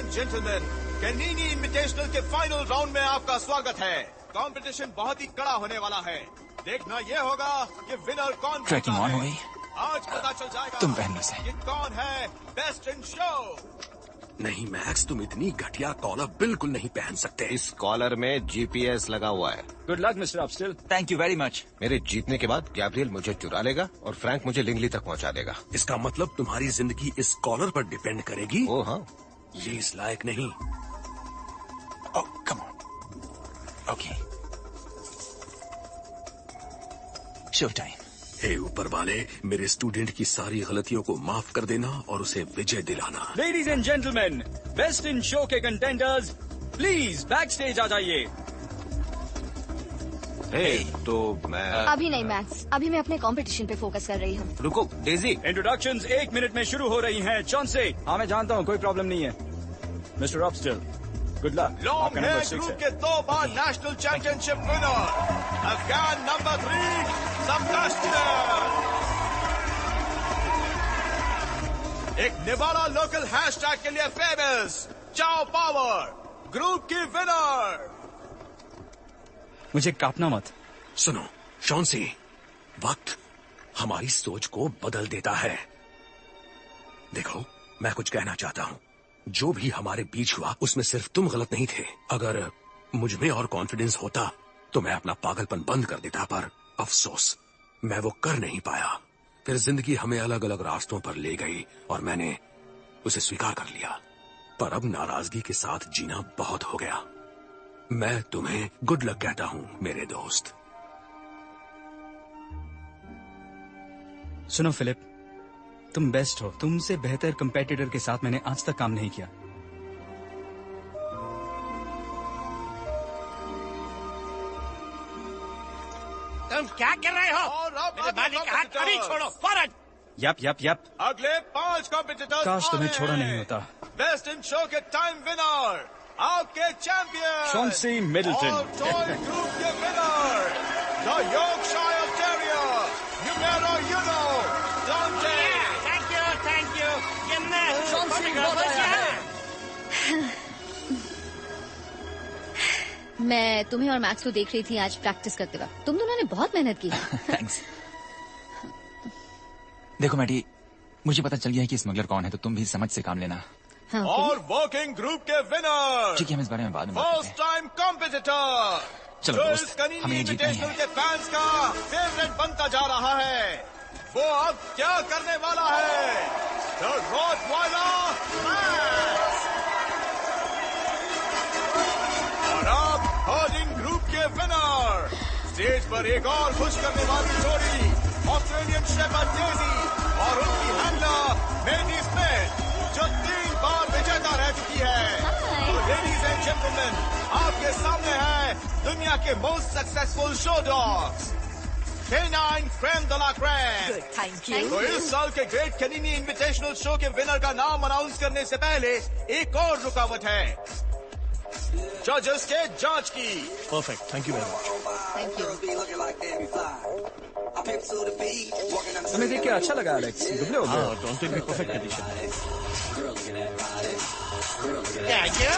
जेंटलमैन, कैनिनी इनविटेशनल के फाइनल राउंड में आपका स्वागत है। कंपटीशन बहुत ही कड़ा होने वाला है। देखना यह होगा कि विनर कौन। ट्रैकिंग ऑन हो गई। आज पता चल जाएगा तुम पहन लो से कि कौन है बेस्ट इन शो। नहीं मैक्स, तुम इतनी घटिया कॉलर बिल्कुल नहीं पहन सकते। इस कॉलर में जीपीएस लगा हुआ है। Good luck mister Upstill. Thank you very much. मेरे जीतने के बाद गैब्रियल मुझे चुरा लेगा और फ्रैंक मुझे लिंगली तक पहुंचा देगा। इसका मतलब तुम्हारी जिंदगी इस कॉलर पर डिपेंड करेगी? ओ हाँ। ये इस लायक नहीं। Oh come on. Okay, show time. हे ऊपर वाले, मेरे स्टूडेंट की सारी गलतियों को माफ कर देना और उसे विजय दिलाना। Ladies and gentleman, best in show के कंटेंडर्स प्लीज बैक स्टेज आ जाइए। तो मैं अभी नहीं मैक्स, अभी मैं अपने कंपटीशन पे फोकस कर रही हूँ। रुको डेजी। इंट्रोडक्शंस 1 मिनट में शुरू हो रही हैं। चॉन्से, हाँ मैं जानता हूँ, कोई प्रॉब्लम नहीं है। Mister Upstill, good luck. Long hair group के 2 बार national championship winner Afghan number 3 सबकास्टियर। एक नेवाड़ा लोकल हैशटैग के लिए फेमस चाओ पावर ग्रुप की विनर। मुझे काटना मत। सुनो शॉन्सी, वक्त हमारी सोच को बदल देता है। देखो, मैं कुछ कहना चाहता हूँ। जो भी हमारे बीच हुआ उसमें सिर्फ तुम गलत नहीं थे। अगर मुझ में और कॉन्फिडेंस होता तो मैं अपना पागलपन बंद कर देता, पर अफसोस मैं वो कर नहीं पाया। फिर जिंदगी हमें अलग अलग रास्तों पर ले गई और मैंने उसे स्वीकार कर लिया। पर अब नाराजगी के साथ जीना बहुत हो गया। मैं तुम्हें गुड लक कहता हूं मेरे दोस्त। सुनो फिलिप, तुम बेस्ट हो। तुमसे बेहतर कंपेटिटर के साथ मैंने आज तक काम नहीं किया। क्या कर रहे हो? मेरे मालिक का हाथ अभी छोड़ो, फौरन। यप। अगले 5 कॉम्पिटिटर्स काश तुम्हें छोड़ा नहीं होता। बेस्ट इन शो के टाइम विनर, आपके चैंपियन चॉन्सी मिडलटन। और टॉय ग्रुप के winner, the Yorkshire terrier, numero uno, Donte. Thank you. ये मैं हूँ। चॉन्सी बहुत अच्छा है। मैं तुम्हें और मैक्स को देख रही थी आज प्रैक्टिस करते वक्त। तुम दोनों ने बहुत मेहनत की। थैंक्स। देखो मैटी, मुझे पता चल गया है कि स्मगलर कौन है, तो तुम भी समझ से काम लेना। हाँ, और वॉकिंग ग्रुप के विनर, ठीक है, हम इस बारे में बाद में बात करते फर्स्ट टाइम कॉम्पिटिटर, चलो जो दोस्त, इस कनीनी हमें ये जीतना ही इन्विटेशनल है। के फैंस का फेवरेट बनता जा रहा है। वो अब क्या करने वाला है? The Rottweiler max. और अब हर्डिंग ग्रुप के विनर, स्टेज पर एक और खुश करने वाली जोड़ी, ऑस्ट्रेलियन शेफर्ड डेजी और उनकी हैंडलर मेडी स्मिथ, जो 3 बार विजेता रह चुकी है। लेडीज एंड जेंटलमैन, आपके सामने है दुनिया के most successful show dogs, Canine Crème de la Crème। Thank you. तो इस साल के ग्रेट कैनिनी इन्विटेशनल शो के विनर का नाम अनाउंस करने से पहले एक और रुकावट है, जजेस के जांच की। Perfect, thank you very much. Thank you. तुम्हें देख के अच्छा लगा एलेक्स, दुबले हो गए। डॉन्टे भी perfect condition. Thank you.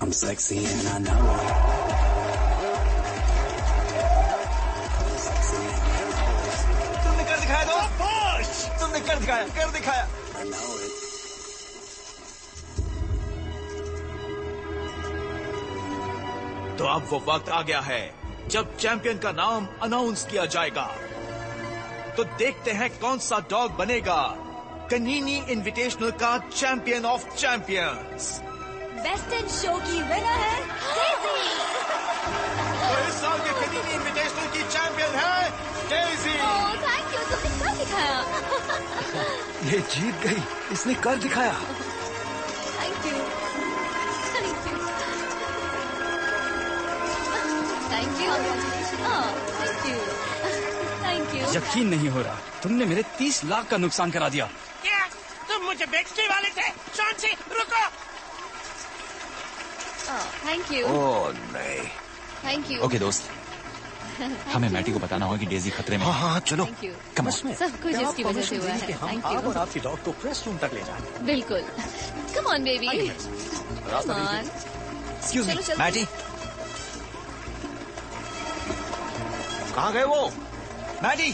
I'm sexy and I know it. तुमने कर दिखाया तुमने कर दिखाया। I know it. तो अब वो वक्त आ गया है जब चैंपियन का नाम अनाउंस किया जाएगा। तो देखते हैं कौन सा डॉग बनेगा कनीनी इन्विटेशनल का champion of champions. Best in show की विनर है डेजी। तो इस साल के कनीनी इन्विटेशनल की चैंपियन है डेजी। थैंक यू, तुमने कर दिखाया। ये जीत गई, इसने कर दिखाया। Thank you, thank you, thank you, thank you, thank you. यकीन नहीं हो रहा, तुमने मेरे 30 लाख का नुकसान करा दिया। क्या तुम मुझे बेचने वाले थे? चॉन्सी रुको। Thank you. ओह नहीं। Thank you. ओके दोस्त, हमें मैटी को बताना होगा कि डेजी खतरे में। हाँ चलो। Thank you. कम सब कुछ इसकी वजह से हुआ है। थैंक आप यू। और आपकी डॉग को प्रेस रूम तक ले जाए। बिल्कुल। Come on baby, come on. Excuse me चलो, चलो। मैटी, कहाँ गए वो? मैटी,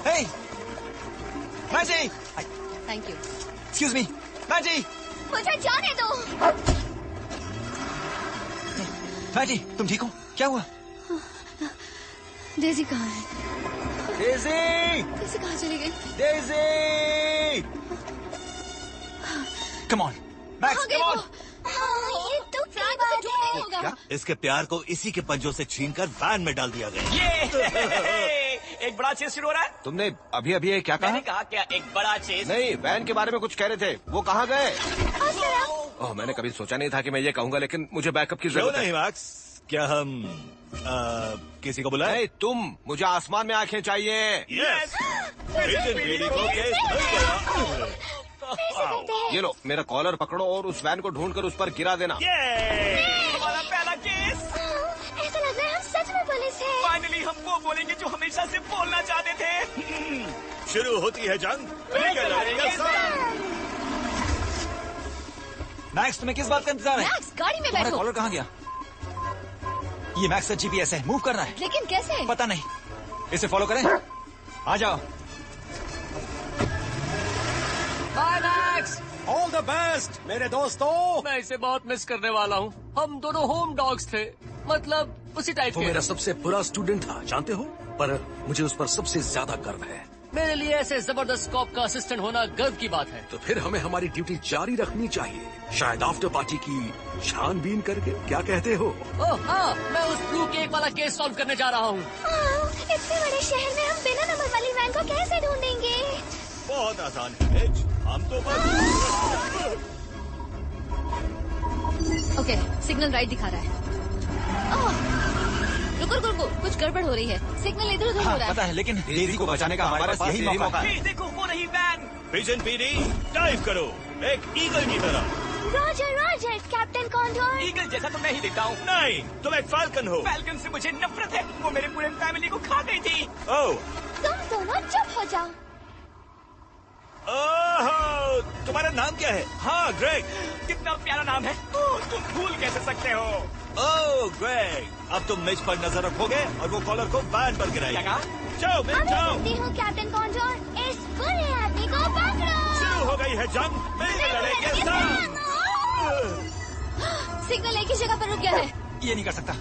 हे मैटी, थैंक यू। एक्सक्यूज मी मैटी, मुझे जाने दो। मैटी तुम ठीक हो? क्या हुआ? डेजी कहाँ है? डेजी! डेजी कहाँ चली गई? Daisy! Come on max, come on. ये तो क्या बात है? क्या? इसके प्यार को इसी के पंजों से छीनकर वैन में डाल दिया गया। ये एक बड़ा चेस शुरू हो रहा है। तुमने अभी अभी क्या कहा? मैंने कहा क्या एक बड़ा चेस? नहीं, वैन के बारे में कुछ कह रहे थे, वो कहाँ गए? ओह, मैंने कभी सोचा नहीं था कि मैं ये कहूंगा, लेकिन मुझे बैकअप की क्यों जरूरत नहीं है। मैक्स, क्या हम किसी को बुलाएं? नहीं, तुम, मुझे आसमान में आंखें चाहिए। यस। एजेंट बीडी को केस मिल गया। ये लो, मेरा कॉलर पकड़ो और उस वैन को ढूंढकर उस पर गिरा देना। हमारा पहला केस। ऐसा लग रहा है हम सच में पुलिस हैं। फाइनली हम वो बोलेंगे जो हमेशा से बोलना चाहते थे। शुरू होती है जंग। मैक्स तुम्हें किस बात का इंतजार है? मैक्स गाड़ी में तुम्हारा बैठो। कॉलर कहाँ गया? ये मैक्स का जीपीएस है, मूव कर रहा है। लेकिन कैसे? पता नहीं, इसे फॉलो करें। आ जाओ। Bye Max. All the best मेरे दोस्तों। मैं इसे बहुत मिस करने वाला हूँ। हम दोनों होम डॉग्स थे, मतलब उसी टाइप वो के। मेरा सबसे बुरा स्टूडेंट था, जानते हो, पर मुझे उस पर सबसे ज्यादा गर्व है। मेरे लिए ऐसे जबरदस्त कॉप का असिस्टेंट होना गर्व की बात है। तो फिर हमें हमारी ड्यूटी जारी रखनी चाहिए, शायद आफ्टर पार्टी की छानबीन करके। क्या कहते हो? ओह हाँ, मैं उस ब्लू केक वाला केस सॉल्व करने जा रहा हूँ। इतने बड़े शहर में हम बिना नंबर वाली वैन को कैसे ढूंढेंगे? बहुत आसान है, हम तो बस। ओके, सिग्नल राइट दिखा रहा है। रुको रुको रुको, कुछ गड़बड़ हो रही है। सिग्नल इधर उधर हो रहा है। पता है, लेकिन डेजी को बचाने का हमारे पास यही मौका है। देखो वो रही वैन। विजन पीडी, डाइव करो एक ईगल की तरह। Roger Roger, captain condor. Eagle जैसा तो मैं ही दिखता हूँ। नहीं, तुम एक फाल्कन हो। फैल्कन से मुझे नफरत है, वो मेरे पूरे फैमिली को खा गई थी। ओह, तुम दोनों चुप हो जाओ। ओह, तुम्हारा नाम क्या है? हाँ, ग्रेग। कितना प्यारा नाम है। ओह, तुम भूल कैसे सकते हो? ओह ग्रेग, अब तुम मिच पर नजर रखोगे और वो कॉलर को बैन पर गिराएगी। जाओ मिच, जाओ। मैं कहती हूँ कैप्टन कॉन्डोर, इस बुरे आदमी को पकड़ो। शुरू हो गई है जंग, मिलकर लड़ेंगे सब। सिग्नल एक ही जगह पर रुक गया है। ये नहीं कर सकता,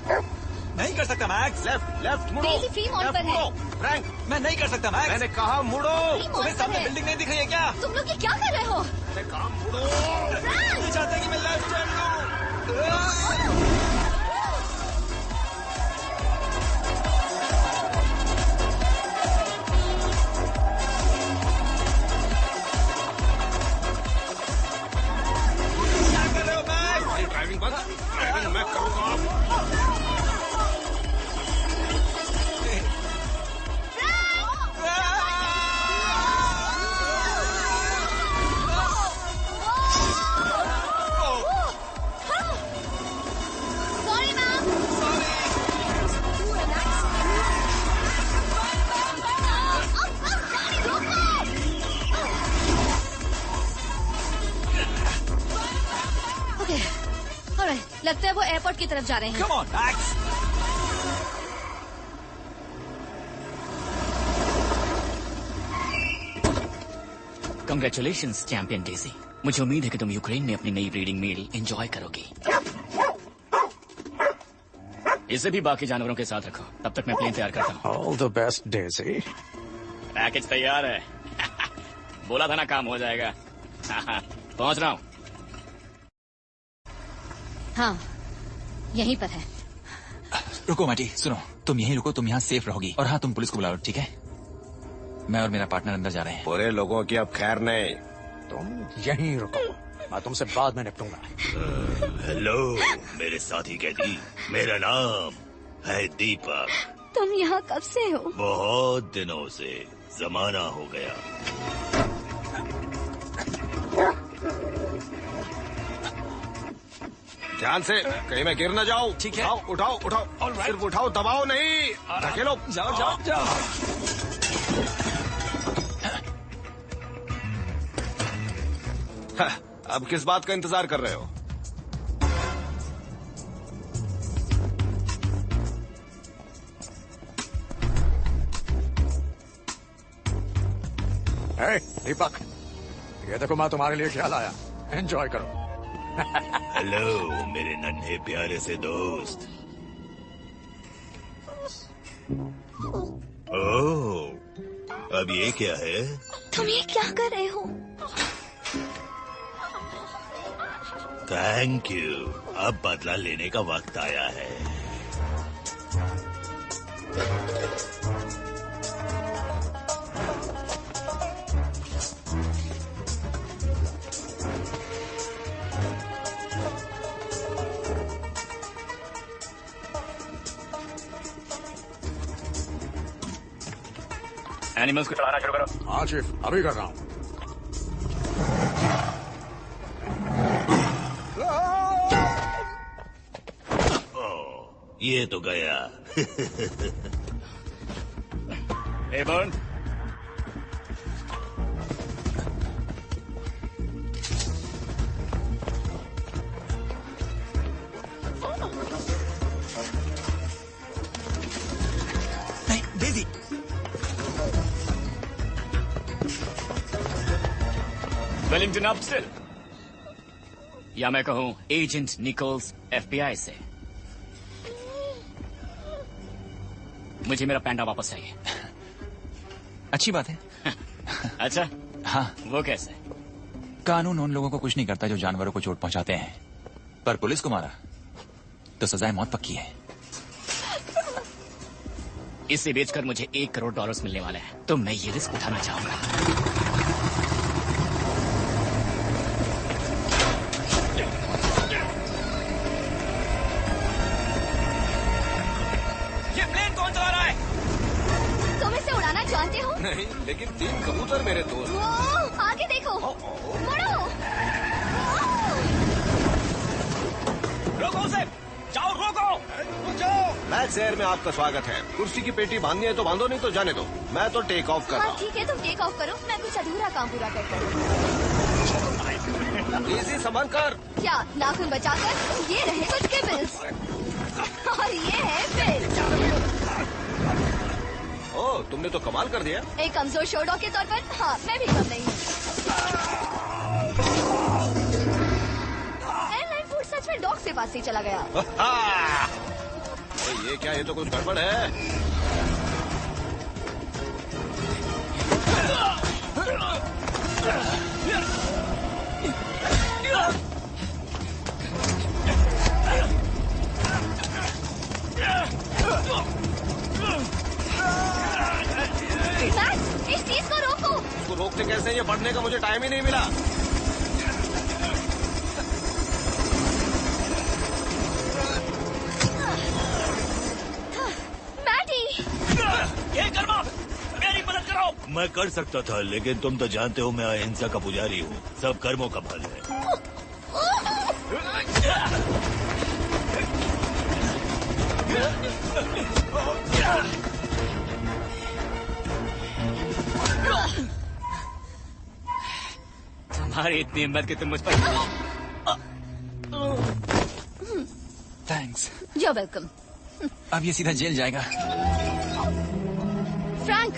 नहीं कर सकता मैक्स। लेफ्ट लेफ्ट मुड़ो। डेजी फ्री मोड पर है। फ्रैंक, मैं नहीं कर सकता मैक्स। मैंने कहा मुड़ो। तुम्हें सामने बिल्डिंग नहीं दिख रही है क्या? तुम लोग ये क्या कर रहे हो? मैंने कहा मुड़ो। ये चाहते हैं कि मैं लेफ्ट टर्न लूं। ड्राइविंग बंद, ड्राइविंग मैं करूंगा। Sorry ma'am. ओके, ऑलराइट, लगता है वो एयरपोर्ट की तरफ जा रहे हैं। Come on max. Congratulations champion Daisy. मुझे उम्मीद है कि तुम यूक्रेन में अपनी नई ब्रीडिंग मील एंजॉय करोगी। इसे भी बाकी जानवरों के साथ रखो, तब तक मैं प्लेन तैयार करता हूँ। All the best Daisy. Package तैयार है। बोला था ना काम हो जाएगा। पहुंच रहा हूँ। हाँ, यहीं पर है। रुको माटी, सुनो, तुम यहीं रुको, तुम यहाँ सेफ रहोगी। और हाँ, तुम पुलिस को बुलाओ, ठीक है? मैं और मेरा पार्टनर अंदर जा रहे हैं। बुरे लोगों की अब खैर नहीं। तुम यहीं रुको, मैं तुमसे बाद में निपटूंगा। हेलो मेरे साथी कैदी, मेरा नाम है दीपक। तुम यहाँ कब से हो? बहुत दिनों से, जमाना हो गया। ध्यान से, कहीं मैं गिर न जाऊं। ठीक है। उठाओ उठाओ उठाओ, सिर्फ उठाओ, दबाओ नहीं। धकेलो। जाओ जाओ जाओ। अब किस बात का इंतजार कर रहे हो? हे दीपक, ये देखो मैं तुम्हारे लिए क्या लाया, एंजॉय करो। हेलो मेरे नन्हे प्यारे से दोस्त। ओह, अब ये क्या है? तुम ये क्या कर रहे हो? थैंक यू, अब बदला लेने का वक्त आया है। एनिमल्स को चलाना शुरू करो। हाँ चीफ, अभी कर रहा हूँ। ये तो गया। Hey, Burn. नहीं, डेजी। Wellington up still. या मैं कहूँ एजेंट निकोल्स FBI से। मुझे मेरा पैंडा वापस चाहिए। अच्छी बात है। अच्छा, हाँ। वो कैसे? कानून उन लोगों को कुछ नहीं करता जो जानवरों को चोट पहुंचाते हैं, पर पुलिस को मारा तो सजाए मौत पक्की है। इसे बेचकर मुझे $1 करोड़ मिलने वाले हैं, तो मैं ये रिस्क उठाना चाहूंगा। जानते हो? नहीं, लेकिन 3 कबूतर मेरे दोस्त। वो, आगे देखो। मुड़ो। रोको उसे, जाओ रोको। मैक्स एयर में आपका स्वागत है। कुर्सी की पेटी बांधनी है तो बांधो, नहीं तो जाने दो। मैं तो टेक ऑफ कर रहा हूँ। ठीक है, तुम टेक ऑफ करो, मैं कुछ अधूरा काम पूरा करता हूँ। इजी संभाल कर। क्या नाखून बचाकर? ये रहे कुछ केबल्स और ये है बिल। ओह, तुमने तो कमाल कर दिया। एक कमजोर शो डॉग के तौर पर हाँ, मैं भी कम नहीं। एयरलाइन फूड सच में डॉग से पास ही चला गया। ये क्या, ये तो कुछ गड़बड़ है। मैक्स, इस चीज को रोको। इसको रोकते कैसे? ये पढ़ने का मुझे टाइम ही नहीं मिला। मैटी, ये कर्मा, मेरी मदद करो। मैं कर सकता था, लेकिन तुम तो जानते हो मैं अहिंसा का पुजारी हूँ। सब कर्मों का फल है। तुम्हारी इतनी हिम्मत कि तुम मुझ पर। थैंक्स। You're welcome। अब ये सीधा जेल जाएगा। फ्रैंक,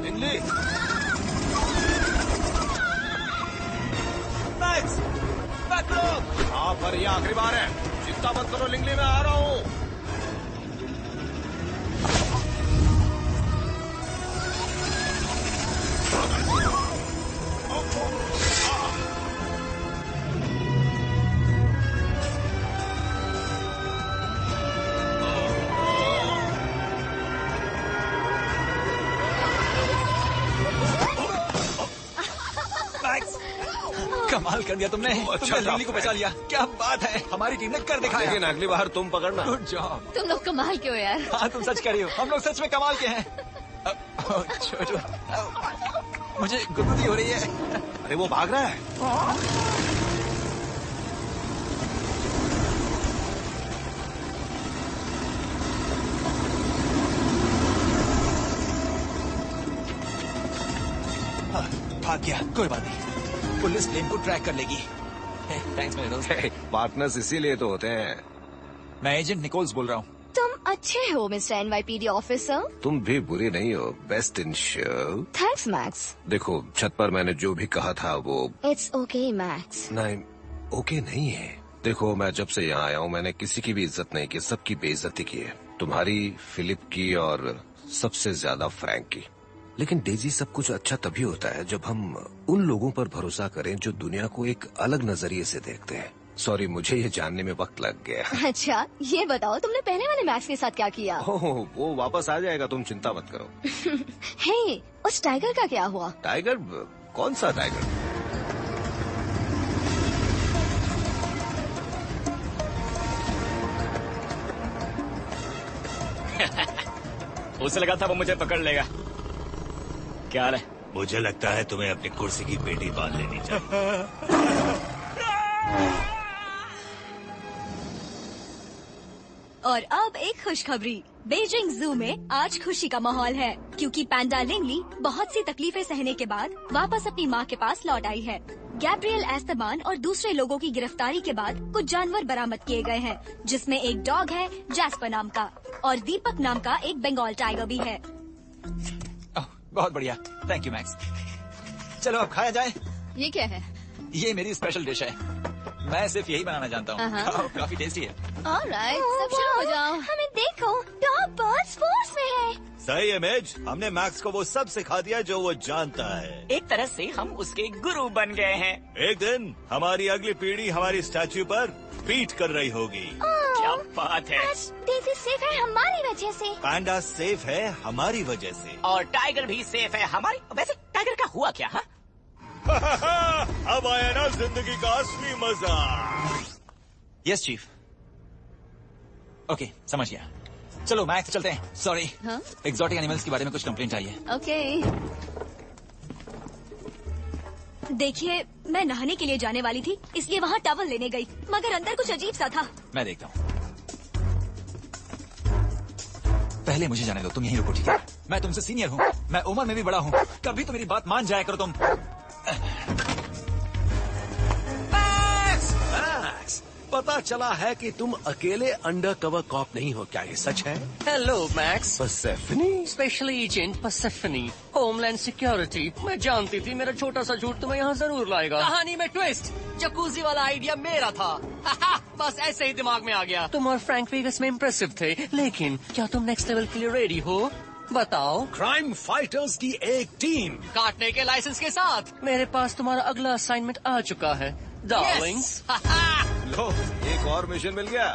लिंगली, मैक्स, हाँ, पर ये आखिरी बार है। चिंता मत करो लिंगली, मैं आ रहा हूँ। कमाल कर दिया तुमने। तुमने लिंगली को बचा लिया। क्या बात है, हमारी टीम ने कर दिखाया। लेकिन अगली बार तुम पकड़ना। Good job. तुम लोग कमाल क्यों यार? हाँ, तुम सच कह रही हो, हम लोग सच में कमाल के हैं। छोटू, मुझे गुदगुदी हो रही है। अरे वो भाग रहा है। भाग गया, कोई बात नहीं, पुलिस प्लेन को ट्रैक कर लेगी। थैंक्स मेरे दोस्त। पार्टनर्स इसीलिए तो होते हैं। मैं एजेंट निकोल्स बोल रहा हूँ। तुम अच्छे हो मिस्टर NYPD ऑफिसर। तुम भी बुरी नहीं हो। Best in show. Thanks max. देखो, छत पर मैंने जो भी कहा था वो। It's okay max. नहीं, ओके नहीं है। देखो, मैं जब से यहाँ आया हूँ मैंने किसी की भी इज्जत नहीं की, सबकी बेइज्जती की है। तुम्हारी, फिलिप की और सबसे ज्यादा फ्रैंक की। लेकिन डेजी, सब कुछ अच्छा तभी होता है जब हम उन लोगों पर भरोसा करें जो दुनिया को एक अलग नजरिए से देखते हैं। सॉरी, मुझे ये जानने में वक्त लग गया। अच्छा, ये बताओ तुमने पहले वाले मैक्स के साथ क्या किया? ओह, वो वापस आ जाएगा, तुम चिंता मत करो। हे, उस टाइगर का क्या हुआ? टाइगर? कौन सा टाइगर? उसे लगा था वो मुझे पकड़ लेगा। क्या हाल है? मुझे लगता है तुम्हें अपनी कुर्सी की पेटी बांध लेनी चाहिए। और अब एक खुशखबरी। बीजिंग जू में आज खुशी का माहौल है क्योंकि पैंडा लिंगली बहुत सी तकलीफें सहने के बाद वापस अपनी मां के पास लौट आई है। गैब्रियल एस्तेबान और दूसरे लोगों की गिरफ्तारी के बाद कुछ जानवर बरामद किए गए हैं, जिसमें एक डॉग है जैस्पर नाम का और दीपक नाम का एक बंगाल टाइगर भी है। बहुत बढ़िया, थैंक यू मैक्स। चलो अब खाया जाए। ये क्या है? ये मेरी स्पेशल डिश है, मैं सिर्फ यही बनाना जानता हूँ। खाओ, काफी टेस्टी है। ऑलराइट, सब शुरू हो जाओ। हमें देखो, टॉप बर्ड्स फोर्स में है। सही है मेज, हमने मैक्स को वो सब सिखा दिया जो वो जानता है। एक तरह से हम उसके गुरु बन गए हैं। एक दिन हमारी अगली पीढ़ी हमारी स्टैच्यू पर पीट कर रही होगी। क्या बात है। डेजी सेफ है हमारी वजह से। पैंडा सेफ है हमारी वजह से। और टाइगर भी सेफ है हमारी। वैसे टाइगर का हुआ क्या? अब आया ना जिंदगी का असली मजा। Yes chief. ओके, समझ गया। चलो मैक्स चलते हैं। सॉरी, एक्सोटिक एनिमल्स के बारे में कुछ कंप्लेंट आई है। ओके। देखिए, मैं नहाने के लिए जाने वाली थी, इसलिए वहाँ टॉवल लेने गई, मगर अंदर कुछ अजीब सा था। मैं देखता हूँ। पहले मुझे जाने दो, तुम यहीं रुको, ठीक है? मैं तुमसे सीनियर हूँ, मैं उम्र में भी बड़ा हूँ, कभी तो मेरी बात मान जाया करो तुम। मैक्स, पता चला है कि तुम अकेले अंडर कवर कॉप नहीं हो, क्या ये सच है? Hello Max. Persephone? Special agent Persephone, homeland security. मैं जानती थी मेरा छोटा सा झूठ तुम्हें यहाँ जरूर लाएगा। कहानी में ट्विस्ट, जकूजी वाला आइडिया मेरा था। बस ऐसे ही दिमाग में आ गया। तुम और फ्रैंक वेगस में इम्प्रेसिव थे, लेकिन क्या तुम नेक्स्ट लेवल के लिए रेडी हो? बताओ। क्राइम फाइटर्स की एक टीम, काटने के लाइसेंस के साथ। मेरे पास तुम्हारा अगला असाइनमेंट आ चुका है डार्लिंग्स। लो, एक और मिशन मिल गया।